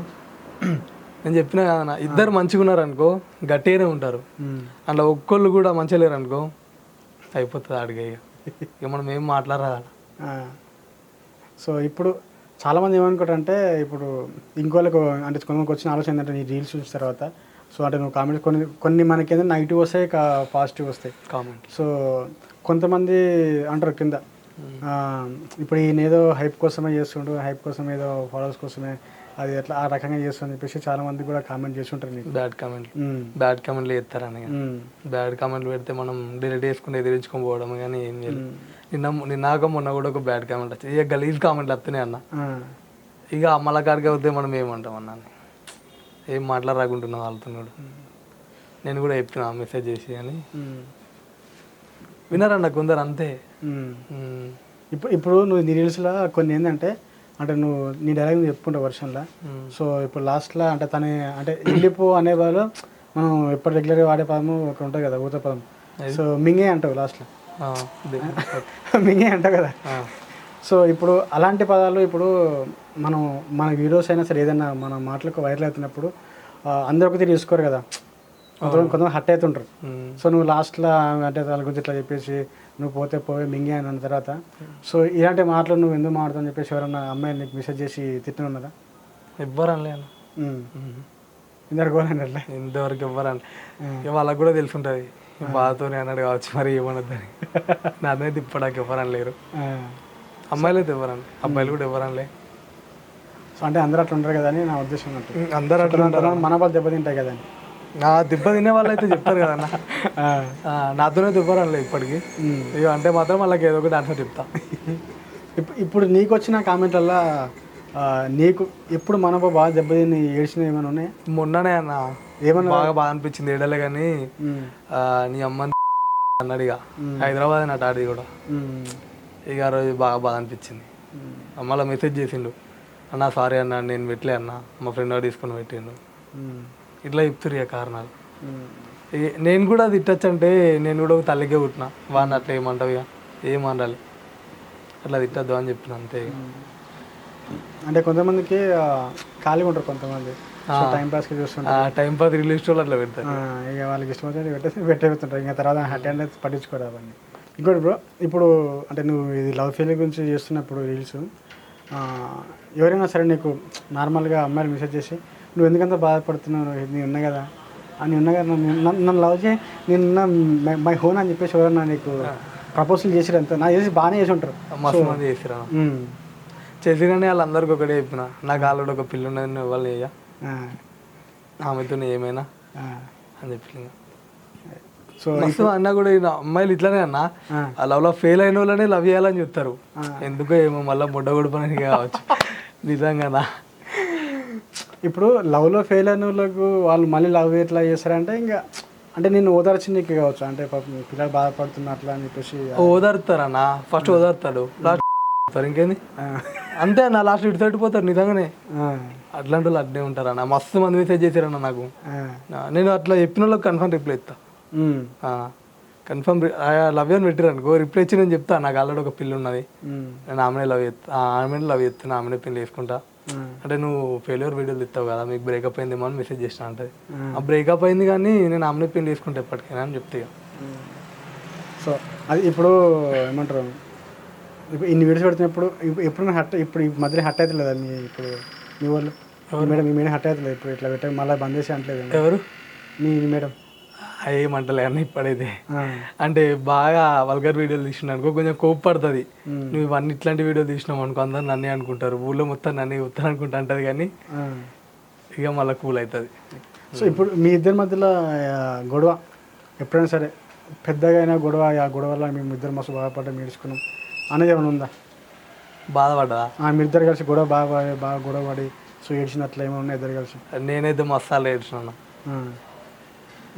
S1: నేను చెప్పినా కదన్న, ఇద్దరు మంచిగా ఉన్నారు అనుకో గట్టిగానే ఉంటారు. అందులో ఒక్కళ్ళు కూడా మంచిగా లేరు అనుకో అయిపోతుంది అడిగే. ఇక మనం ఏం మాట్లాడాలి.
S2: సో ఇప్పుడు చాలామంది ఏమనుకుంటారంటే ఇప్పుడు ఇంకోళ్ళకి అంటే కొంతమందికి వచ్చిన ఆలోచన ఏంటంటే నీ రీల్స్ చూసిన తర్వాత, సో అంటే నువ్వు కామెంట్స్ కొన్ని మనకి ఏంటంటే నెగిటివ్ వస్తాయి, పాజిటివ్ వస్తాయి కామెంట్. సో కొంతమంది అంటారు కింద, ఇప్పుడు ఈయన ఏదో హైప్ కోసమే చేస్తుండు, హైప్ కోసం ఏదో ఫాలోవర్స్ కోసమే అది ఎట్లా ఆ రకంగా చేస్తుందని చెప్పేసి చాలా మంది కూడా కామెంట్ చేస్తుంటారు. నీకు బ్యాడ్ కామెంట్లు చేస్తారని, బ్యాడ్ కామెంట్లు పెడితే మనం డిలీట్ చేసుకుని ఎదిరించుకొని పోవడం కానీ ఏం చేయలేదు. నిన్నాక మొన్న కూడా ఒక బ్యాడ్ కామెంట్ వచ్చింది. ఇక గలీజ్ కామెంట్లు వస్తున్నాయి అన్న. ఇక అమ్మల కాడికి అవుతే మనం ఏమంటాం అన్న, ఏం మాట్లాడరాకుంటున్నాం వాళ్ళతో కూడా. నేను కూడా చెప్తున్నా మెసేజ్ చేసి అని, వినరన్న కొందరు అంతే. ఇప్పుడు నువ్వు నీ రీల్స్లో కొన్ని ఏంటంటే అంటే నువ్వు నీ డైలాగ్ చెప్పుకుంటావు వర్షన్లో. సో ఇప్పుడు లాస్ట్లో అంటే తను అంటే వెళ్ళిపో అనే వాళ్ళు మనం ఎప్పుడు రెగ్యులర్గా వాడే పదము ఒక ఉంటుంది కదా, ఊత పదం. సో మింగే అంటావు లాస్ట్లో, మింగే అంటావు కదా. సో ఇప్పుడు అలాంటి పదాలు ఇప్పుడు మన వీడియోస్ అయినా సరే ఏదైనా మన మాటలకు వైరల్ అవుతున్నప్పుడు అందరూ ఒకటి తీసుకోరు కదా, కొంతమంది హట్ అవుతుంటారు. సో నువ్వు లాస్ట్లో అంటే వాళ్ళ గురించి ఇట్లా చెప్పేసి నువ్వు పోతే మింగే అని అన్న తర్వాత, సో ఇలాంటి మాటలు నువ్వు ఎందుకు మాట్లాడుతావు అని చెప్పేసి ఎవరన్నా అమ్మాయిని నీకు మెసేజ్ చేసి తిట్టిన ఉన్నదా?
S1: ఎవ్వరు అనలేను, ఇంతవరకు ఎవ్వరు అనలే. వాళ్ళకి కూడా తెలుసుంటుంది బాధతోనే అన్నాడు కావచ్చు, మరి ఏమన్నదని. నాదైతే ఇప్పటికి ఎవరు అనలేరు. అమ్మాయిలు అయితే ఎవరు అనలే, అబ్బాయిలు కూడా ఎవరు అనలే.
S2: సో అంటే అందరూ అట్లా ఉంటారు కదా అని నా ఉద్దేశం.
S1: అందరూ అట్లా ఉంటారు,
S2: మన వాళ్ళు దెబ్బతింటాయి కదా అని.
S1: దెబ్బ తినే వాళ్ళు అయితే చెప్తారు కదన్న, నాతోనే దెబ్బరు అనలే ఇప్పటికి. ఇక అంటే మాత్రం వాళ్ళకి ఏదో ఒకటి ఆన్సర్ చెప్తా.
S2: ఇప్పుడు నీకు వచ్చిన కామెంట్లల్లో నీకు ఎప్పుడు మనకు బాగా దెబ్బతిని ఏడ్చినవి ఏమైనా ఉన్నాయి?
S1: మొన్ననే అన్న ఏమన్నా బాగా బాధ అనిపించింది, ఏడలే కానీ నీ అమ్మ అన్నాడు. ఇక హైదరాబాద్ అన్నట్టు ఆడిది కూడా. ఇక ఆ రోజు బాగా బాధ అనిపించింది. మళ్ళీ మెసేజ్ చేసిండు, అన్న సారీ అన్న నేను పెట్టలే అన్న, మా ఫ్రెండ్ తీసుకొని పెట్టిండు. ఇట్లా చెప్తురు ఇక కారణాలు. నేను కూడా తిట్టచ్చు అంటే నేను కూడా తల్లికే పుట్టినా, వాడిని అట్లా ఏమంటావు ఇక ఏమనాలి, అట్లా తిట్టద్దు అని చెప్పిన అంతే.
S2: అంటే కొంతమందికి ఖాళీగా ఉంటారు, కొంతమంది టైం పాస్కి చూస్తుంటారు,
S1: టైం పాస్ రిలీజ్ స్టోర్ అట్లా పెడతారు.
S2: ఇక వాళ్ళకి ఇష్టం వచ్చి పెట్టేస్తుంటారు. ఇంకా తర్వాత అటెండెన్స్ పట్టించుకోరు అవన్నీ. ఇంకోటి బ్రో, ఇప్పుడు అంటే నువ్వు ఇది లవ్ ఫెయిల్యూర్ గురించి చేస్తున్నప్పుడు రీల్స్ ఎవరైనా సరే నీకు నార్మల్గా అమ్మాయిలు మెసేజ్ చేసి నువ్వు ఎందుకంత బాధపడుతున్నావు, నేను ఉన్నా కదా నన్ను లవ్ చేయి, నేనున్న మై హోన్ అని చెప్పేసి ఎవరన్నా నీకు ప్రపోజల్ చేసిరు అంత నాకు చేసి బాగానే చేసి ఉంటారు,
S1: మస్తు మంది చేసిరా. చేసిరని వాళ్ళందరికీ ఒకటే చెప్పిన, నాకు ఆల్రెడీ ఒక పిల్ల ఉన్నది వాళ్ళు ఇక ఆమెతో ఏమైనా అని చెప్పి. సో మస్తు అన్న కూడా అమ్మాయిలు ఇట్లానే అన్న, ఆ లవ్లో ఫెయిల్ అయిన వాళ్ళనే లవ్ చేయాలని చెప్తారు. ఎందుకో ఏమో మళ్ళీ ముడ్డ కొడుపని కావచ్చు నిజంగానా.
S2: ఇప్పుడు లవ్లో ఫెయిల్ అయిన వాళ్ళకు వాళ్ళు మళ్ళీ లవ్ ఎట్లా చేస్తారంటే ఇంకా అంటే నేను ఓదార్చింది కావచ్చు, అంటే పిల్లలు బాధపడుతున్నా అట్లా అని చెప్పేసి
S1: ఓదారుతారన్న. ఫస్ట్ ఓదారుతాడు, ఇంకేంది అంతే అన్న లాస్ట్ ఇటు సైడ్ పోతారు నిజంగానే. అట్లాంటి వాళ్ళు అట్నే ఉంటారు అన్న. మస్తు మంది మెసేజ్ చేశారన్న నాకు. నేను అట్లా చెప్పిన వాళ్ళకి కన్ఫర్మ్ రిప్లై ఇస్తా. కన్ఫర్మ్ లవ్ యూ అని పెట్టారు అనుకో, రిప్లై ఇచ్చి నేను చెప్తా నాకు ఆల్రెడీ ఒక పిల్ల ఉన్నది, నేను ఆమెనే లవ్ చేస్తా, ఆమెనే లవ్ చేస్తాను, ఆమెనే పెళ్లి చేసుకుంటా. అంటే నువ్వు ఫెయిల్యూర్ వీడియోలు ఇస్తావు కదా, మీకు బ్రేకప్ అయిందేమో అని మెసేజ్ చేసిన అంటే ఆ బ్రేకప్ అయింది కానీ నేను ఆమెనే పెళ్లి చేసుకుంటా ఎప్పటికైనా అని చెప్తే.
S2: సో అది ఇప్పుడు ఏమంటారు, ఇప్పుడు ఇన్ని వీడియోస్ పెడుతున్నప్పుడు ఎప్పుడు హట్, ఇప్పుడు ఈ మధ్యలో హట్ అవుతుంది లేదా మీ ఇప్పుడు మీ వాళ్ళు మీ మేడం హట్ అవుతుంది ఇప్పుడు ఇట్లా పెట్ట మళ్ళీ బంద్ చేసి అంటలేదు?
S1: ఎవరు?
S2: మీ మేడం.
S1: ఏమంటలే అన్న ఇప్పుడైతే. అంటే బాగా వల్గర్ వీడియోలు తీసిన అనుకో కొంచెం కోప్పడుతుంది. నువ్వు ఇవన్నీ ఇట్లాంటి వీడియోలు తీసినావు అనుకో అందరు నన్నే అనుకుంటారు, ఊళ్ళో మొత్తం నన్నే చెప్తాను అనుకుంటా అంటది కానీ ఇక మళ్ళీ కూల్ అవుతుంది.
S2: సో ఇప్పుడు మీ ఇద్దరి మధ్యలో గొడవ ఎప్పుడైనా సరే పెద్దగా అయినా గొడవ, ఆ గొడవలో మేము ఇద్దరు మస్తు బాధపడ్డాం ఏడ్చుకున్నాం అనేది ఏమైనా ఉందా?
S1: బాధపడ్డా
S2: మీరు ఇద్దరు కలిసి గొడవ బాగా గొడవ పడి సో ఏడ్చినట్లు ఏమైనా ఉన్నాయి ఇద్దరు కలిసి?
S1: నేనైతే మసాలా ఏడ్చినా,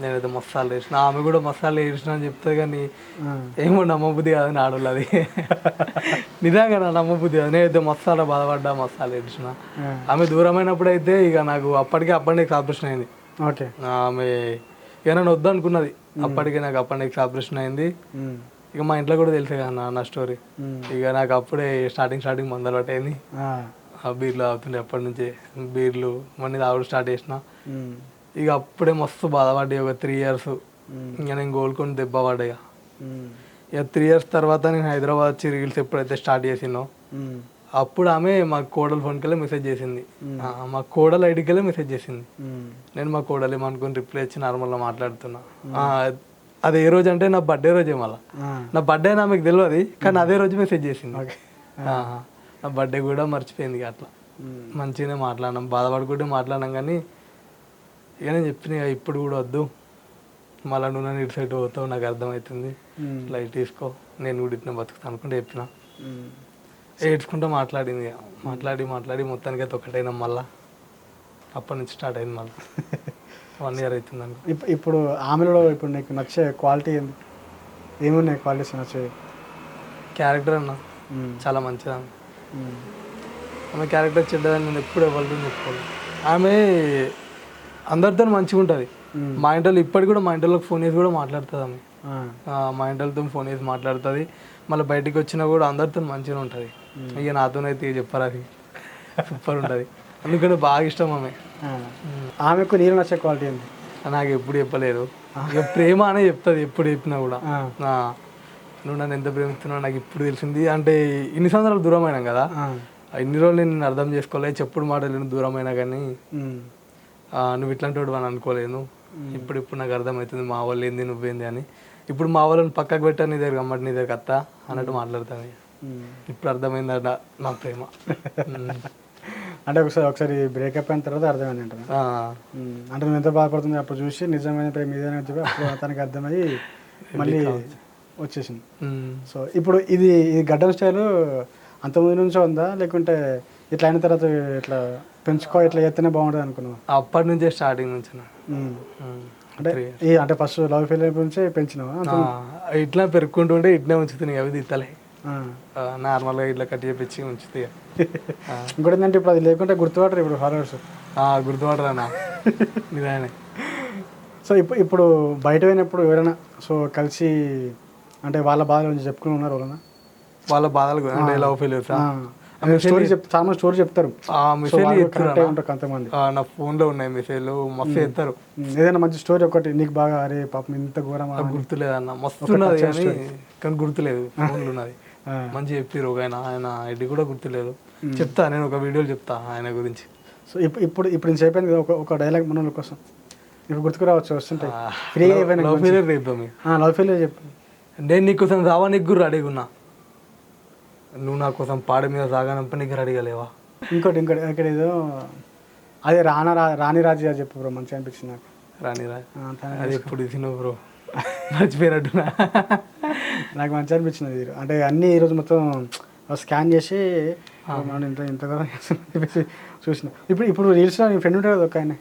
S1: నేనైతే మసాలా వేసిన, ఆమె కూడా మసాలా వేసిన అని చెప్తుంది కానీ ఏమో నమ్మబుద్ధి కాదు నాడులు అది. నిజంగా నా నమ్మబుద్ధి కాదు. నేనైతే మసాలా బాధపడ్డా, మసాలా వేసిన. ఆమె దూరమైనప్పుడు అయితే ఇక నాకు అప్పటికి ఆపరేషన్ అయింది.
S2: ఓకే.
S1: ఆమె ఇక నన్ను వద్దనుకున్నది, అప్పటికే నాకు అప్పటికి ఆపరేషన్ అయింది. ఇక మా ఇంట్లో కూడా తెలిసే కదా నా స్టోరీ. ఇక నాకు అప్పుడే స్టార్టింగ్ మందలు పట్టయింది. ఆ బీర్లు అవుతుండే అప్పటి నుంచి బీర్లు మళ్ళీ తాగుడు స్టార్ట్ చేసిన. ఇక అప్పుడే మస్తు బాధపడ్డాయి ఒక 3 years. ఇంకా నేను గోల్కొని దెబ్బ పడ్డా. ఇక 3 years తర్వాత నేను హైదరాబాద్ వచ్చి రీల్స్ ఎప్పుడైతే స్టార్ట్ చేసినో అప్పుడు ఆమె మా కోడలు ఫోన్కి వెళ్ళి మెసేజ్ చేసింది, మా కోడలు ఐడికి వెళ్ళి మెసేజ్ చేసింది. నేను మా కోడలు ఏమనుకుని రిప్లై ఇచ్చి నార్మల్గా మాట్లాడుతున్నా. అది ఏ రోజు అంటే నా బర్త్డే రోజే, మళ్ళీ నా బర్త్డే ఆమెకు తెలియదు కానీ అదే రోజు మెసేజ్ చేసింది. నా బర్త్డే కూడా మర్చిపోయింది. అట్లా మంచిగానే మాట్లాడినాం, బాధపడుకుంటే మాట్లాడినాం కానీ ఇక నేను చెప్పిన ఇప్పుడు కూడా వద్దు, మళ్ళీ నువ్వు నన్ను ఇటు సైడ్ పోతావు నాకు అర్థమవుతుంది, లైట్ తీసుకో, నేను కూడా ఇట్లా బతుకుతాను అనుకుంటే చెప్పిన. ఏడ్చుకుంటూ మాట్లాడింది. మాట్లాడి మొత్తానికి అయితే ఒకటైనా మళ్ళీ అప్పటి నుంచి స్టార్ట్ అయింది. మళ్ళీ 1 year అవుతుంది అనుకో.
S2: ఇప్పుడు ఆమెలో ఇప్పుడు నీకు నచ్చే క్వాలిటీ ఏమున్నాయి? క్వాలిటీస్ నచ్చే
S1: క్యారెక్టర్ అన్న చాలా మంచిది. ఆమె క్యారెక్టర్ చెడ్డదని నేను ఎప్పుడు ఎవరితో చెప్పుకోను. ఆమె అందరితో మంచిగా ఉంటుంది. మా ఇంట్లో ఇప్పటికి కూడా మా ఇంట్లోకి ఫోన్ చేసి కూడా మాట్లాడుతుంది ఆమె. మా ఇంట్లతో ఫోన్ చేసి మాట్లాడుతుంది. మళ్ళీ బయటికి వచ్చినా కూడా అందరితో మంచిగా ఉంటుంది. ఇక నాతోనైతే చెప్పారు, అది సూపర్ ఉంటుంది. అందుకని బాగా ఇష్టం ఆమె.
S2: ఆమెకు నేను నచ్చే క్వాలిటీ ఏంటి?
S1: నాకు ఎప్పుడు చెప్పలేదు. ఇక ప్రేమ అనే చెప్తుంది ఎప్పుడు చెప్పినా కూడా. నువ్వు నన్ను ఎంత ప్రేమిస్తున్నావు నాకు ఇప్పుడు తెలిసింది. అంటే ఇన్ని సంవత్సరాలు దూరం అయినాం కదా, ఇన్ని రోజులు నేను అర్థం చేసుకోలేదు, చెప్పుడు మాటలు దూరం అయినా కానీ నువ్వు ఇట్లాంటి వాడు అని అనుకోలేను. ఇప్పుడు నాకు అర్థమవుతుంది మా వాళ్ళు ఏంది నువ్వేంది అని. ఇప్పుడు మా వాళ్ళని పక్కకు పెట్టా, నీ దగ్గర గమ్మటి నీ దగ్గర కత్తా అన్నట్టు మాట్లాడతాను. ఇప్పుడు అర్థమైందట నా ప్రేమ.
S2: అంటే ఒకసారి బ్రేకప్ అయిన తర్వాత అర్థమైంది అంటారు. అంటే నువ్వు ఎంత బాధపడుతుంది అప్పుడు చూసి నిజమైన ప్రేమ ఇదేనా చెప్పి అప్పుడు తనకి అర్థమయ్యి మళ్ళీ వచ్చేసింది. సో ఇప్పుడు ఇది గడ్డం స్టైల్ అంతకుముందు నుంచో ఉందా, లేకుంటే ఇట్లా అయిన తర్వాత ఇట్లా పెంచుకో ఇట్లా చేస్తేనే బాగుంటుంది అనుకున్నావు?
S1: అప్పటి నుంచే స్టార్టింగ్ నుంచి.
S2: అంటే ఫస్ట్ లవ్ ఫెయిల్ నుంచే పెంచినావా?
S1: ఇట్లా పెరుక్కుంటుంటే ఇట్లే ఉంచుతున్నాయి, అవి తీతలే నార్మల్గా ఇట్లా కట్ చేపించి ఉంచుతాయి.
S2: ఇంకోటి ఏంటంటే ఇప్పుడు అది లేకుంటే గుర్తుపడరు ఇప్పుడు ఫాలోవర్స్.
S1: గుర్తుపడరా నిజానే.
S2: సో ఇప్పుడు బయట పోయినప్పుడు ఎవరైనా సో కలిసి అంటే వాళ్ళ బాధల గురించి చెప్పుకుని ఉన్నారు ఎవరైనా?
S1: వాళ్ళ బాధలు అంటే లవ్ ఫెయిల్యూర్స్
S2: చాలా స్టోరీ చెప్తారు.
S1: కొంతమంది నా ఫోన్లో ఉన్నాయి మెసేజ్లు మస్తు చెప్తారు.
S2: ఏదైనా మంచి స్టోరీ ఒకటి నీకు బాగా అరే పాపం ఇంత ఘోరం
S1: గుర్తులేదన్న, మస్తు ఉన్నది కానీ గుర్తులేదు. ఫోన్లు ఉన్నది మంచి చెప్పారు ఒక ఆయన ఐడి కూడా గుర్తులేదు. చెప్తా నేను ఒక వీడియోలు చెప్తా ఆయన గురించి.
S2: సో ఇప్పుడు నేను చెప్పాను కదా ఒక డైలాగ్ మన కోసం ఇప్పుడు గుర్తుకు రావచ్చు, వస్తుంటాయి. ఫ్రీగా
S1: లవ్ ఫెయిల్యూర్ చెప్తాం.
S2: లవ్ ఫెయిల్యూర్ చెప్పు.
S1: నేను నీకోసం రావా, నీకు కూడా రెడీగా ఉన్నా, నువ్వు నా కోసం పాడ మీద సాగానంప నీకు రెడీగా లేవా.
S2: ఇంకోటి ఇక్కడ ఏదో అదే రాణి రాజు గారు చెప్పు బ్రో, మంచిగా అనిపించింది నాకు.
S1: రాణి రాజు అది ఎప్పుడు ఇచ్చినావు బ్రో, మర్చిపోయినట్టున్నా.
S2: నాకు మంచిగా అనిపించింది. అంటే అన్నీ ఈరోజు మొత్తం స్కాన్ చేసి ఇంతగా చెప్పేసి చూసిన. ఇప్పుడు రీల్స్లో నీ ఫ్రెండ్ ఉంటాడు కదా ఒక ఆయన,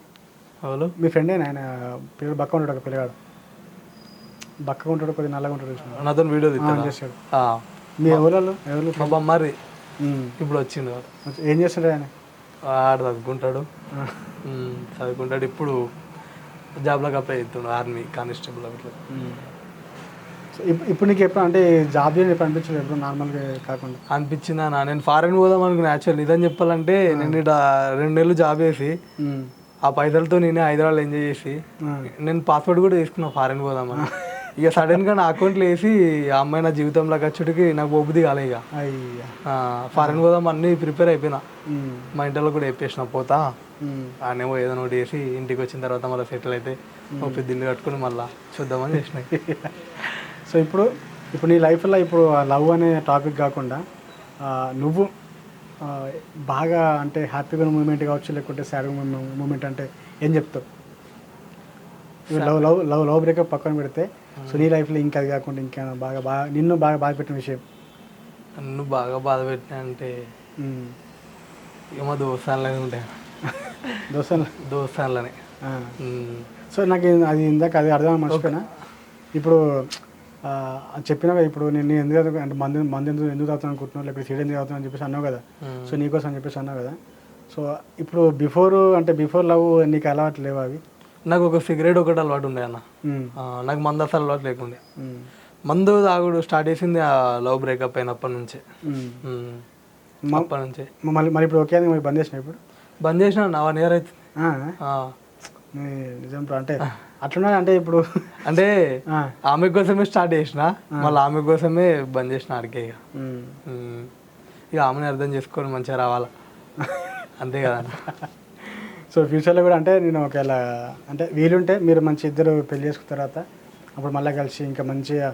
S1: వాళ్ళు మీ
S2: ఫ్రెండ్ ఆయన పిల్లడు బక్క ఉంటాడు, ఒక పిల్లగాడు బక్కగా ఉంటాడు, కొద్దిగా నల్లగా ఉంటాడు,
S1: నాతో వీడియో
S2: చేస్తాడు. మీ ఎవరు
S1: మా బొమ్మారి ఇప్పుడు వచ్చిండు వాడు.
S2: ఏం చేస్తుంటాడు ఆయన?
S1: ఆడు చదువుకుంటాడు. చదువుకుంటాడు. ఇప్పుడు జాబ్లోకి అప్లై చేస్తుండు, ఆర్మీ కానిస్టేబుల్ అట్లా.
S2: ఇప్పుడు నీకు ఎప్పుడు అంటే జాబ్ చేయడం ఎప్పుడు అనిపించలేదు? ఎప్పుడు నార్మల్గా కాకుండా
S1: అనిపించిందా? నేను ఫారెన్ పోదాం అనుకున్నా. యాక్చువల్ నిజం చెప్పాలంటే నేను ఇక్కడ 2 నెలలు జాబ్ చేసి ఆ పైసలతో నేనే హైదరాబాద్ ఎంజాయ్ చేసి నేను పాస్పోర్ట్ కూడా తీసుకున్నా ఫారెన్ పోదామని. ఇక సడన్గా నా అకౌంట్లో వేసి ఆ అమ్మాయి నా జీవితంలో వచ్చుడికి నాకు బొబ్బుది కాలే. ఇక ఫారెన్ పోదాం అన్నీ ప్రిపేర్ అయిపోయినా. మా ఇంట్లో కూడా చెప్పేసిన పోతా ఆనేమో ఏదో ఒకటి చేసి ఇంటికి వచ్చిన తర్వాత మళ్ళీ సెటిల్ అయితే ఒక పెద్ద ఇల్లు కట్టుకుని మళ్ళీ చూద్దామని చేసినాయి.
S2: సో ఇప్పుడు నీ లైఫ్లో ఇప్పుడు లవ్ అనే టాపిక్ కాకుండా నువ్వు బాగా అంటే హ్యాపీగా మూమెంట్ కావచ్చు, లేకుంటే సాడ్ మూమెంట్ అంటే ఏం చెప్తావు? లవ్ బ్రేకప్ పక్కన పెడితే సో నీ లైఫ్లో ఇంకా అది కాకుండా ఇంకా బాగా నిన్ను బాగా బాధ పెట్టిన విషయం?
S1: నన్ను బాగా బాధ పెట్టినా అంటే ఏమో దోస్తాన్లనే ఉంటాయి. దోస్తాన్లనే.
S2: సో నాకు అది ఇందాక అది అర్థం మర్చిపోయినా. ఇప్పుడు చెప్పినా కదా, ఇప్పుడు నేను ఎందుకు అంటే మందు ఎందుకు తాగుతాను అనుకుంటున్నావు, లేకపోతే సీడ్ ఎందుకు తాగుతాను అని చెప్పేసి అన్నావు కదా. సో నీకోసం అని చెప్పేసి అన్నావు కదా. సో ఇప్పుడు బిఫోర్ లవ్ నీకు అలవాటు లేవు అవి?
S1: నాకు ఒక సిగరెట్ ఒకటి అలవాటు ఉండే అన్న. నాకు మందు అసలు అలవాటు లేకుండే. మందు తాగుడు స్టార్ట్ చేసింది ఆ లవ్ బ్రేకప్ అయినప్పటి నుంచే. అప్పటి నుంచే
S2: మరి ఇప్పుడు ఓకే మరి బంద్ చేసిన? ఇప్పుడు
S1: బంద్ చేసిన 1 year అవుతుంది.
S2: నిజం అంటే అట్లున్నా అంటే ఇప్పుడు
S1: అంటే ఆమె కోసమే స్టార్ట్ చేసిన, మళ్ళీ ఆమె కోసమే బంద్ చేసిన ఆడికే. ఇక ఆమెను అర్థం చేసుకొని మంచిగా రావాలా, అంతే కదా.
S2: సో ఫ్యూచర్లో కూడా అంటే నేను ఒకవేళ అంటే వీలుంటే మీరు మంచి ఇద్దరు పెళ్లి చేసుకున్న తర్వాత అప్పుడు మళ్ళీ కలిసి ఇంకా మంచిగా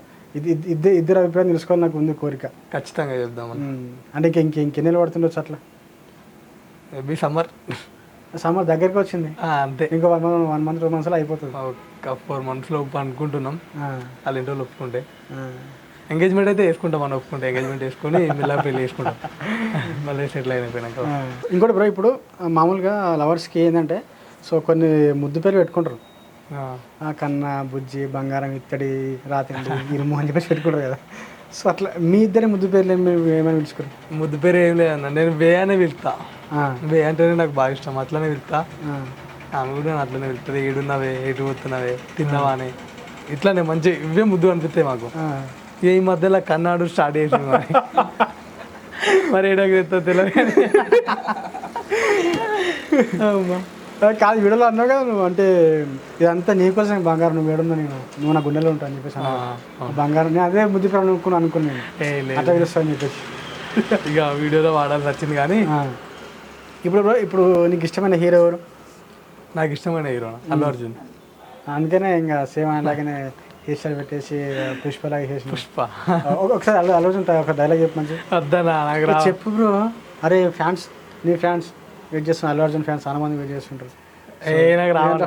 S2: ఇద్దరు అభిప్రాయం తెలుసుకోవాలి నాకు ఉంది కోరిక.
S1: ఖచ్చితంగా చెప్దామని.
S2: అంటే ఇంకెన్ని నెలలు పడుతుండొచ్చు అట్లా?
S1: మేబీ సమ్మర్
S2: దగ్గరికి వచ్చింది
S1: అంతే.
S2: ఇంకో 1 month 2 months అయిపోతుంది.
S1: ఒక 4 months లోపు అనుకుంటున్నాం. వాళ్ళ ఇంట్లో ఒప్పుకుంటే ఎంగేజ్మెంట్ అయితే వేసుకుంటాం. మనం ఒప్పుకుంటే ఎంగేజ్మెంట్ వేసుకొని మళ్ళీ పెళ్ళి వేసుకుంటాం మళ్ళీ సెటిల్ అయిపోయినాక.
S2: ఇంకోటి బ్రో, ఇప్పుడు మామూలుగా లవర్స్కి ఏంటంటే సో కొన్ని ముద్దు పేర్లు పెట్టుకుంటారు. కన్నా, బుజ్జి, బంగారం, ఇత్తడి, రాతిండి, ఇరుము అని చెప్పేసి పెట్టుకుంటారు కదా. సో అట్లా మీ ఇద్దరి ముద్దు పేర్లు ఏమైనా పిలుచుకోరు?
S1: ముద్దు పేరు ఏం లేదన్న, నేను వే అనే పిలుస్తా. వే అంటేనే నాకు బాగా ఇష్టం, అట్లనే పిలుస్తా. ఆమె కూడా అట్లనే పిలుస్తుంది. ఏడున్నవే, ఎటు పోతున్నావే, తిన్నావా అని ఇట్లానే మంచి ఇవే ముద్దు అనిపిస్తాయి మాకు. ఈ మధ్యలో కన్నాడు స్టార్ట్ చేసింది మరి ఏడాకి తెస్తా తెలియదు.
S2: కాదు వీడియోలో అన్నావు కదా నువ్వు, అంటే ఇదంతా నీకోసం బంగారం, నువ్వు ఏడున్నా నువ్వు నా గుండెలో ఉంటావు అని చెప్పేసి బంగారం. నేను అదే ముద్దు ప్రాణం అనుకున్నాను అట్లా పిలుస్తాను అని చెప్పేసి.
S1: ఇక వీడియోలో వాడాల్సి వచ్చింది. కానీ
S2: ఇప్పుడు నీకు ఇష్టమైన హీరో ఎవరు?
S1: నాకు ఇష్టమైన హీరో అల్లు అర్జున్.
S2: అందుకనే ఇంకా సేమ్ అలాగనే హెయిర్ స్టైల్ పెట్టేసి పుష్పలాగా చేసి.
S1: పుష్ప
S2: ఒకసారి అల్లు అర్జున్ ఒక డైలాగ్ చెప్పు మంచి.
S1: వద్దనా నాకు
S2: చెప్పు బ్రో. అరే ఫ్యాన్స్, నీ ఫ్యాన్స్ వెయిట్ చేస్తున్నారు, అల్లు అర్జున్ ఫ్యాన్స్ చాలా మంది వెయిట్ చేస్తుంటారు.
S1: నాకు రావాలి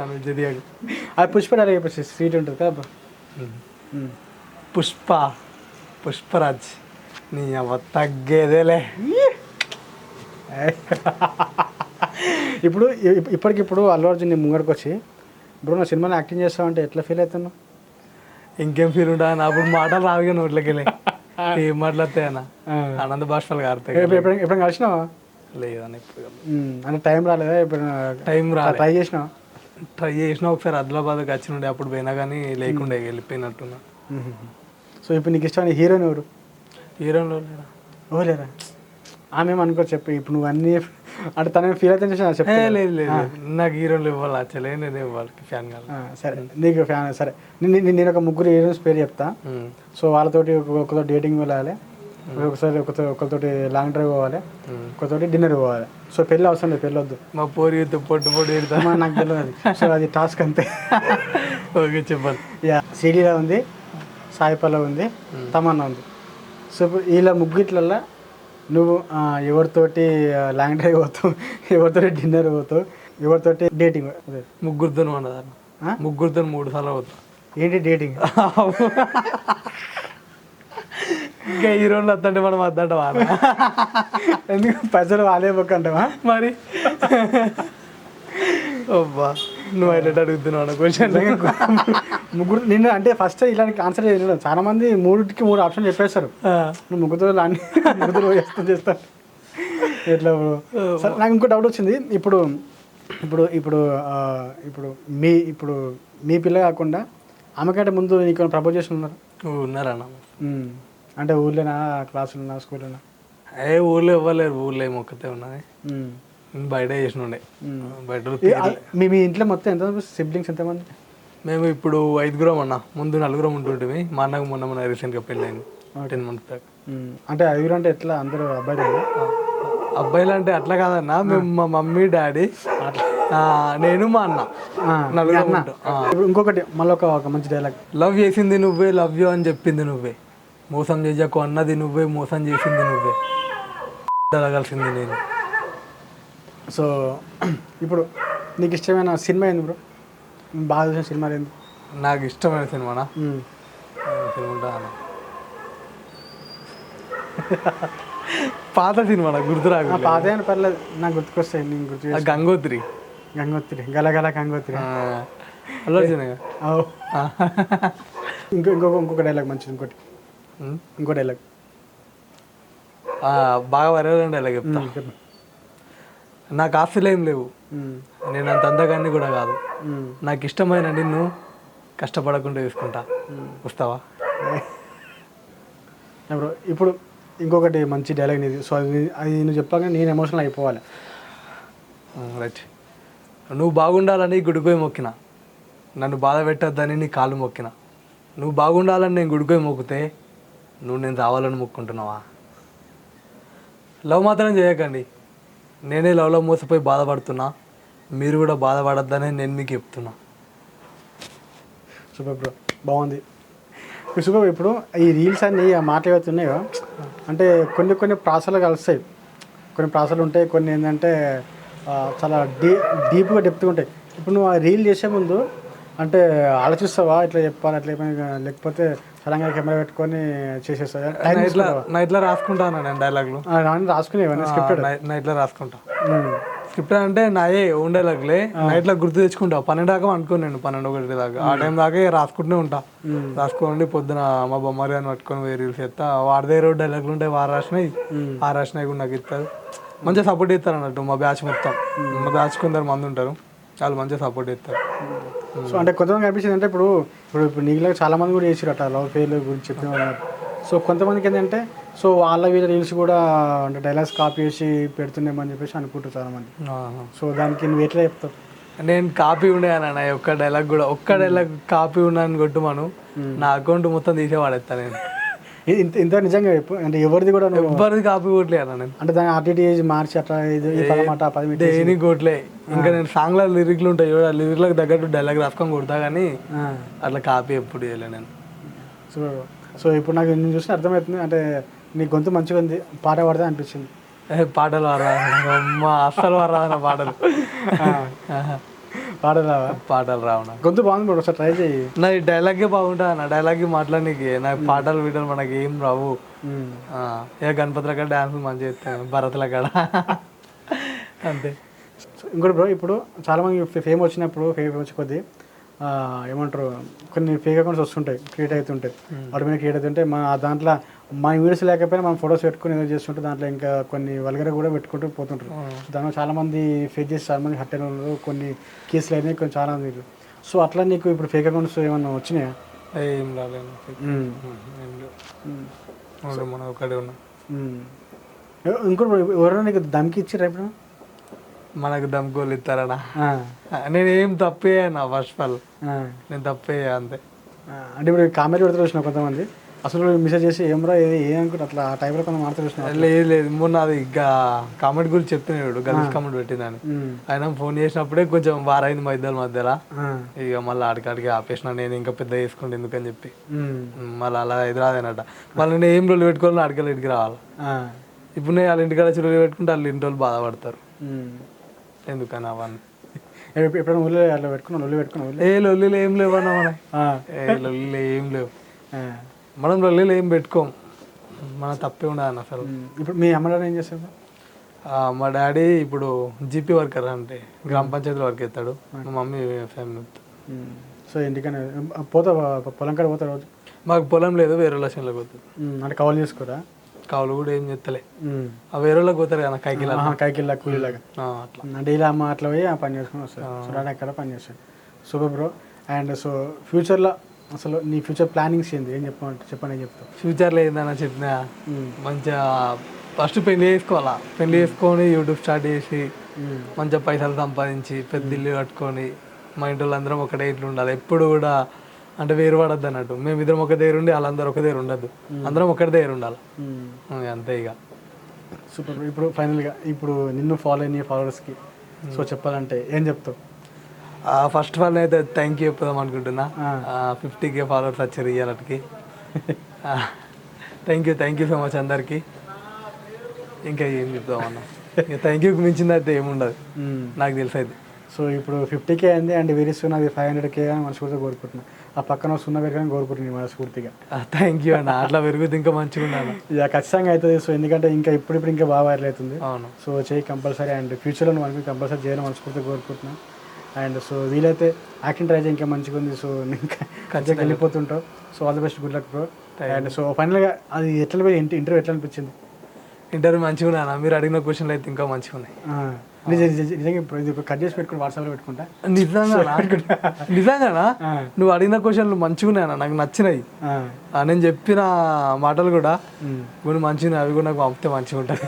S2: అది పుష్ప డైలాగ్ చెప్పేసి స్వీట్ ఉంటుంది కదా బ్రో.
S1: పుష్పరాజ్ నీ తగ్గేదేలే.
S2: ఇప్పటికిప్పుడు అల్లు అర్జున్ నీ ముంగడికి వచ్చి బ్రో నా సినిమాలో యాక్టింగ్ చేస్తావు అంటే ఎట్లా ఫీల్ అవుతాను?
S1: ఇంకేం ఫీల్ ఉంటా అప్పుడు మాటలు రావుగా నోట్లోకి వెళ్ళి ఏం మాట్లాడతాయి అన్న, ఆనంద బాష్పాలు కారుతాయి.
S2: ఎప్పుడైనా కలిసినావా?
S1: లేదన్న ఇప్పుడు.
S2: అంటే టైం రాలేదా? ఎప్పుడైనా
S1: టైం రాలేదు.
S2: ట్రై చేసినా
S1: ఒకసారి ఆదిలాబాద్కి వచ్చినుండే, అప్పుడు పోయినా కానీ లేకుండే వెళ్ళిపోయినట్టున్నా.
S2: సో ఇప్పుడు నీకు ఇష్టమైన హీరోయిన్ ఎవరు?
S1: హీరోయిన్లో
S2: లేరా? ఆమె అనుకో చెప్పి ఇప్పుడు నువ్వు అన్నీ అంటే తన ఫీల్ అయితే చెప్పి.
S1: లేదు నాకు హీరోయిన్లు ఇవ్వాలి వచ్చలే, నేను వాళ్ళకి ఫ్యాన్ కాదు.
S2: సరే నీకు ఫ్యాన్. సరే నేను ఒక 3 హీరోయిన్స్ పేరు చెప్తా. సో వాళ్ళతోటి ఒకరితో డేటింగ్ వెళ్ళాలి, ఒకరితోటి లాంగ్ డ్రైవ్ పోవాలి, ఒకరితోటి డిన్నర్ పోవాలి. సో పెళ్ళి అవసరం లేదు, పెళ్ళి వద్దు.
S1: మా పోరి పొట్టు
S2: నాకు తెలియదు. సో అది టాస్క్ అంతే.
S1: ఓకే చెప్పాలి.
S2: సిడీలో ఉంది, సాయి పల్లవి ఉంది, తమన్నా ఉంది. సో వీళ్ళ ముగ్గుట్లల్లో నువ్వు ఎవరితోటి లాంగ్ డ్రైవ్ పోతావు, ఎవరితోటి డిన్నర్ పోతావు, ఎవరితోటి డేటింగ్?
S1: ముగ్గురితో ఉండదు, ముగ్గురితో 3 సార్లు పోతావు.
S2: ఏంటి డేటింగ్?
S1: ఇంకా హీరోలు వద్దంటే మనం వద్దంటావా?
S2: ఎందుకు పైసలు వాళ్ళే బొక్క అంటావా
S1: మరి? అబ్బా నువ్వు అయితే అడుగుతున్నావు క్వశ్చన్.
S2: ముగ్గురు నిన్ను అంటే ఫస్ట్ ఇలాంటి ఆన్సర్ చేయడం చాలా మంది 3కి 3 ఆప్షన్ చెప్పేస్తారు. నువ్వు ముగ్గురు చేస్తాను. ఎట్లా బ్రో? సరే నాకు ఇంకో డౌట్ వచ్చింది. ఇప్పుడు ఇప్పుడు ఇప్పుడు ఇప్పుడు మీ పిల్ల కాకుండా ఆమెకంటే ముందు నీకు ప్రపోజ్ చేసి ఉన్నారు?
S1: ఉన్నారన్న.
S2: అంటే ఊర్లోనా, క్లాసులోనా, స్కూల్లోనా?
S1: ఊళ్ళో ఇవ్వలేరు, ఊళ్ళో ఏమో ఒక్కతే ఉన్నది. బయట చేసిన ఉండే బయట.
S2: మీ ఇంట్లో మొత్తం ఎంత సిబ్లింగ్స్ ఎంతమంది?
S1: మేము ఇప్పుడు 5గురం అన్న, ముందు 4గురం ఉంటుంటివి. మా అన్నకు మొన్న రీసెంట్గా పెళ్ళి అయింది 10 months బ్యాక్.
S2: అంటే 5 అంటే ఎట్లా అందరూ అబ్బాయిలు?
S1: అబ్బాయిలు అంటే అట్లా కాదన్న, మేము మా మమ్మీ డాడీ నేను మా అన్న 4గురం ఉంటాం.
S2: ఇంకొకటి మళ్ళీ ఒక మంచి డైలాగ్.
S1: లవ్ చేసింది నువ్వే, లవ్ యూ అని చెప్పింది నువ్వే, మోసం చేయకు అన్నది నువ్వే, మోసం చేసింది నువ్వే, జరగాల్సింది నేను.
S2: సో ఇప్పుడు నీకు ఇష్టమైన సినిమా ఏంది బ్రో? బాగా చూసిన సినిమా ఏంది?
S1: నాకు ఇష్టమైన సినిమానా? సినిమా ఉంటుందా? పాత సినిమా నాకు గుర్తురాకు.
S2: పాత అయినా పర్లేదు, నాకు గుర్తుకొస్తాయి. నేను గుర్తు
S1: గంగోత్రి.
S2: గలగల గంగోత్రి.
S1: అల్లు అర్జున్.
S2: ఇంకొక డైలాగ్ మంచిది. ఇంకో డైలాగ్
S1: బాగా వరేదండి డైలాగ్ చెప్తా. నాకు ఆస్తులు ఏం లేవు, నేను అంత అందగాన్ని కూడా కాదు, నాకు ఇష్టమైన నిన్ను కష్టపడకుండా చూసుకుంటా, వస్తావా?
S2: బ్రో ఇప్పుడు ఇంకొకటి మంచి డైలాగ్ నీది. సో అది నువ్వు చెప్పాక నేను ఎమోషనల్ అయిపోవాలి.
S1: రైట్. నువ్వు బాగుండాలని గుడిపోయి మొక్కిన, నన్ను బాధ పెట్టొద్దని నీ కాళ్ళు మొక్కిన, నువ్వు బాగుండాలని నేను గుడిపోయి మొక్కితే నువ్వు నేను రావాలని మొక్కుంటున్నావా? లవ్ మాత్రం చేయకండి, నేనే లవ్లో మోసపోయి బాధపడుతున్నా, మీరు కూడా బాధపడొద్దని నేను మీకు చెప్తున్నా.
S2: సూపర్ బ్రో, బాగుంది. సూపర్. ఇప్పుడు ఈ రీల్స్ అన్నీ మాట్లాడుతున్నాయో అంటే కొన్ని ప్రాసలు కలుస్తాయి, కొన్ని ప్రాసలు ఉంటాయి, కొన్ని ఏంటంటే చాలా డీప్గా డెప్త్గా ఉంటాయి. ఇప్పుడు నువ్వు ఆ రీల్ చేసే ముందు అంటే ఆలోచిస్తావా ఇట్లా చెప్పాలి అట్లా, లేకపోతే సడన్గా కెమెరా పెట్టుకొని చేసేస్తావా?
S1: నైట్లో రాసుకుంటాను నేను డైలాగ్లు,
S2: రాసుకునేవన్నీ స్క్రిప్టెడ్
S1: నైట్లో రాసుకుంటా. స్క్రిప్ట్ అంటే నాయే ఓన్ డైలాగ్లే, నైట్లో గుర్తు తెచ్చుకుంటా. 12 దాకా అనుకోను నేను, 12-1 దాకా. ఆ టైం దాకా రాసుకుంటూనే ఉంటా. రాసుకోండి పొద్దున మా బొమ్మరి అని పట్టుకొని వేరే రీల్స్ చేస్తా. వాడి దగ్గర డైలాగ్లు ఉంటాయి, వారు రాసినాయి కూడా నాకు ఇస్తారు. మంచిగా సపోర్ట్ చేస్తారు అన్నట్టు మా బ్యాచ్ మొత్తం. మా బ్యాచ్ కొందరు మంది ఉంటారు, వాళ్ళు మంచిగా సపోర్ట్ చేస్తారు.
S2: సో అంటే కొంతమంది అనిపించింది అంటే ఇప్పుడు నీకు చాలా మంది కూడా చేసారు అట్లా లవ్ ఫెయిల్ గురించి చెప్పిన వాళ్ళు. సో కొంతమందికి ఏంటంటే సో వాళ్ళ వీళ్ళ రీల్స్ కూడా అంటే డైలాగ్స్ కాపీ చేసి పెడుతున్నామని చెప్పేసి అనుకుంటారు చాలా మంది. సో దానికి నువ్వు ఎట్లా చెప్తావు?
S1: నేను కాపీ ఉండేనా ఒక్క డైలాగ్ కూడా, ఒక్క డైలాగ్ కాపీ ఉన్నాను కొట్టుమాను, నా అకౌంట్ మొత్తం తీసే వాడేస్తా నేను.
S2: ఇంత నిజంగా చెప్పు, అంటే ఎవరిది కూడా
S1: ఎవరిది కాపీ కొట్టలే అన్న నేను.
S2: అంటే దాని ఆర్టీటీఏజ్ మార్చి అట్లా
S1: దేనికి కొట్టలే. ఇంకా నేను సాంగ్ల లిరిక్లు ఉంటాయి చూడ, లిరిక్లకు తగ్గట్టు డైలాగ్ రాసుకొని కొడతా, కానీ అట్లా కాపీ ఎప్పుడు చేయలే నేను.
S2: సో ఇప్పుడు నాకు నేను చూస్తే అర్థమవుతుంది, అంటే నీ గొంతు మంచిగా ఉంది, పాట పాడితే అనిపించింది.
S1: పాటలు అమ్మా అస్సలు రావా పాటలు, పాటలు రావు.
S2: గొంతు బాగుంది బ్రో, ఒకసారి ట్రై చేయి.
S1: నా ఈ డైలాగే బాగుంటా, నా డైలాగ్ మాట్లాడనీకి. నాకు పాటలు వీటలు మనకి ఏం రావు. ఏ గణపతుల కాడ డాన్సులు మంచిగా చేస్తాను, భరతుల కాడ అంతే.
S2: ఇంకోటి బ్రో, ఇప్పుడు చాలామంది ఫేమ్ వచ్చినప్పుడు ఫేమ్ వచ్చి కొద్దీ ఏమంటారు కొన్ని ఫేక్ అకౌంట్స్ వస్తుంటాయి, క్రియేట్ అవుతుంటాయి, ఆటోమేటిక్ క్రియేట్ అవుతుంటే మా దాంట్లో మన వీడియోస్ లేకపోయినా మనం ఫొటోస్ పెట్టుకుని ఏదో చేస్తుంటే దాంట్లో ఇంకా కొన్ని వల్గర్ కూడా పెట్టుకుంటూ పోతుంటారు. దానిలో చాలామంది ఫేక్ చేసి చాలామంది హట్ అయిన వాళ్ళు, కొన్ని కేసులు అయినాయి, కొన్ని చాలా మంది. సో అట్లా నీకు ఇప్పుడు ఫేక్ అకౌంట్స్ ఏమన్నా వచ్చినాయా?
S1: ఏం రాలేదు. మన ఒకటే ఉన్నా.
S2: ఇంకోటి ఎవరైనా నీకు దమ్కి ఇచ్చారా ఇప్పుడు?
S1: మనకు దమ్కోలు ఇస్తారనా? నేనేం తప్పే నా ఫస్ట్ ఆఫ్ ఆల్ నేను తప్పే అంతే.
S2: అంటే ఇప్పుడు కామెంట్ పెడతారు చూసిన కొంతమంది, అసలు మెసేజ్ చేసి ఏమరా ఏమనుకుంటే అట్లా ఆ టైంలో కొంత మాట్లాడుతూ చూసిన.
S1: లేదు మొన్న అది ఇంకా కామెంట్ గురించి చెప్తున్నాడు, గర్ల్స్ కామెంట్ పెట్టిందని. ఆయన ఫోన్ చేసినప్పుడే కొంచెం వారైంది మా ఇద్దరు మధ్యలో. ఇక మళ్ళీ ఆడికాడికి ఆపేసిన, నేను ఇంకా పెద్ద చేసుకుంటే ఎందుకని చెప్పి. మళ్ళీ అలా ఎదురాదనట. మళ్ళీ నేను ఏం రోజులు పెట్టుకోవాలని అడిగలు ఇంటికి రావాలి. ఇప్పుడు నేను వాళ్ళ ఇంటికాడ చిరులు పెట్టుకుంటే వాళ్ళు ఇంటి వాళ్ళు బాధపడతారు ఎందుకని అవన్నీ.
S2: ఎప్పుడైనా ఊళ్ళో అట్లా పెట్టుకున్నావు?
S1: ఏ లొల్లిలు ఏం లేవు అన్న, మన లొల్లిలు ఏం లేవు. మనం లొల్లిలు ఏం పెట్టుకోం, మన తప్పే ఉండదు అసలు.
S2: ఇప్పుడు మీ అమ్మ డాడీ ఏం చేస్తారు?
S1: మా డాడీ ఇప్పుడు జీపీ వర్కర్, అంటే గ్రామ పంచాయతీలో వర్క్ చేస్తాడు. మా మమ్మీ ఫ్యామిలీ.
S2: సో ఇంటికనే పోతా, పొలం కాడ పోతా రోజు?
S1: మాకు పొలం లేదు, వేరే లక్షణంలో పోతుంది.
S2: అంటే కవర్ చేసుకోరా?
S1: కౌలు కూడా ఏం చెత్తలే ఆ వేరే వాళ్ళకి పోతారు కదా కైకిలా
S2: కైకిల్లా కూలీలాగా
S1: అట్లా
S2: డైలీ అమ్మ అట్లా పోయి ఆ పని చేసుకుని వస్తారు సో డాడీ అక్కడ పని చేస్తాడు సూపర్ బ్రో. అండ్ సో ఫ్యూచర్లో అసలు నీ ఫ్యూచర్ ప్లానింగ్స్ ఏంది ఏం చెప్పండి ఏం చెప్తావు?
S1: ఫ్యూచర్లో ఏందన్నా చెప్పిన మంచిగా ఫస్ట్ పెళ్లి చేసుకోవాలా, పెళ్లి చేసుకొని యూట్యూబ్ స్టార్ట్ చేసి మంచిగా పైసలు సంపాదించి పెద్ద ఇల్లు కట్టుకొని మా ఇంటి వాళ్ళందరం ఒకటే ఇట్లా ఉండాలి. ఎప్పుడు కూడా అంటే వేరు పడద్దు అన్నట్టు, మేము ఇద్దరం ఒక దగ్గర ఉండి వాళ్ళందరూ ఒక దగ్గర ఉండద్దు, అందరం ఒకటి దగ్గర ఉండాలి అంతే ఇక.
S2: సూపర్. ఇప్పుడు ఫైనల్గా ఇప్పుడు నిన్ను ఫాలో అయిన ఫాలోవర్స్కి సో చెప్పాలంటే ఏం చెప్తావు?
S1: ఫస్ట్ ఆఫ్ ఆల్ అయితే థ్యాంక్ యూ చెప్దాం అనుకుంటున్నా. 50K ఫాలోవర్స్ వచ్చారు ఇయ్యాలకి. థ్యాంక్ యూ సో మచ్ అందరికి. ఇంకా ఏం చెప్తామన్నా, ఇంకా థ్యాంక్ యూకి మించింది అయితే ఏముండదు నాకు తెలిసి అయితే.
S2: సో ఇప్పుడు 50K అయింది అండ్ వెరీ సూన్ అది 500K అని మనస్ఫూర్తిగా కోరుకుంటున్నాను. ఆ పక్కన సున్నా పెరగాలని కోరుకుంటున్నాను మనస్ఫూర్తిగా.
S1: థ్యాంక్ యూ అన్న, అట్లా పెరుగుతుంది ఇంకా మంచిగా ఉండాలి.
S2: ఇక ఖచ్చితంగా అవుతుంది. సో ఎందుకంటే ఇంకా ఇప్పుడు ఇంకా బాగా వైరల్ అవుతుంది.
S1: అవును.
S2: సో చేయి కంపల్సరీ అండ్ ఫ్యూచర్లో మనకి కంపల్సరీ చేయాలని మనస్ఫూర్తిగా కోరుకుంటున్నాను. అండ్ సో వీలైతే యాక్టింగ్ ట్రై చేయి, ఇంకా మంచిగా ఉంది. సో ఇంకా ఖచ్చితంగా వెళ్ళిపోతుంటావు. So all the best, good luck bro. And so ఫైనల్గా అది ఎట్లా పోయి ఇంటర్వ్యూ ఎట్లా అనిపించింది?
S1: ఇంటర్వ్యూ మంచిగా ఉన్నా, మీరు అడిగిన క్వశ్చన్లు అయితే ఇంకా మంచిగా ఉన్నాయి.
S2: నిజంగా ఇప్పుడు కట్ చేసి పెట్టుకుని వాట్సాప్లో పెట్టుకుంటా.
S1: నిజంగానా నువ్వు అడిగిన క్వశ్చన్లు మంచిగా ఉన్నాయన్న, నాకు నచ్చినాయి. నేను చెప్పిన మాటలు కూడా కొన్ని మంచిగా, అవి కూడా నాకు పంపితే మంచిగా ఉంటుంది.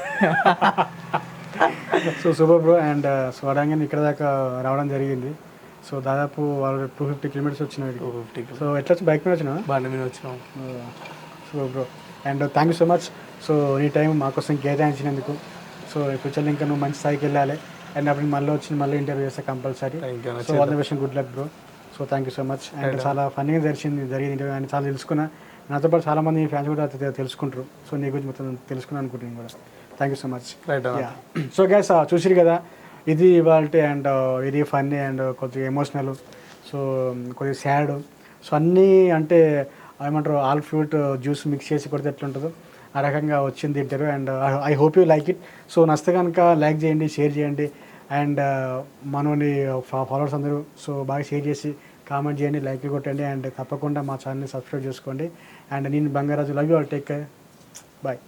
S2: So super bro. And so అడగానే ఇక్కడ దాకా రావడం జరిగింది. సో దాదాపు వాళ్ళు 250 కిలోమీటర్స్ వచ్చినాయి.
S1: 250.
S2: సో ఎట్లా వచ్చి బైక్ మీద వచ్చినా?
S1: బండి మీద వచ్చినాం.
S2: Super bro. And thank you so much. So నీ టైం మాకోసం కేటాయించినందుకు. సో ఫ్యూచర్లో ఇంకా నువ్వు మంచి స్థాయికి వెళ్ళాలి. అండ్ అప్పుడు మళ్ళీ ఇంటర్వ్యూ చేస్తా compulsory. So all the best, good luck bro. So thank you so much. And చాలా ఫన్నీగా జరిగింది ఇంటర్వ్యూ అండ్ చాలా తెలుసుకున్నా. నాతో పాటు చాలామంది ఫ్యాన్స్ కూడా తెలుసుకుంటారు. సో నీ గురించి మొత్తం తెలుసుకున్నాను అనుకుంటున్నాను కూడా. Thank you so much. So guys చూసిరు కదా, ఇది ఇవాళ. అండ్ ఇది ఫన్నీ అండ్ కొద్దిగా ఎమోషనల్, సో కొద్దిగా సాడ్. సో అన్నీ అంటే ఏమంటారు ఆల్ ఫ్రూట్ జ్యూస్ మిక్స్ చేసి కొడితే ఎట్లుంటుందో ఆ రకంగా వచ్చింది interview. And I hope you like it. So నచ్చితే కనుక లైక్ చేయండి, షేర్ చేయండి. అండ్ మనోని ఫాలోవర్స్ అందరూ సో బాగా షేర్ చేసి కామెంట్ చేయండి, లైక్ కొట్టండి. అండ్ తప్పకుండా మా ఛానల్ని సబ్స్క్రైబ్ చేసుకోండి. అండ్ నేను Bangaraju, love you all, take care, bye.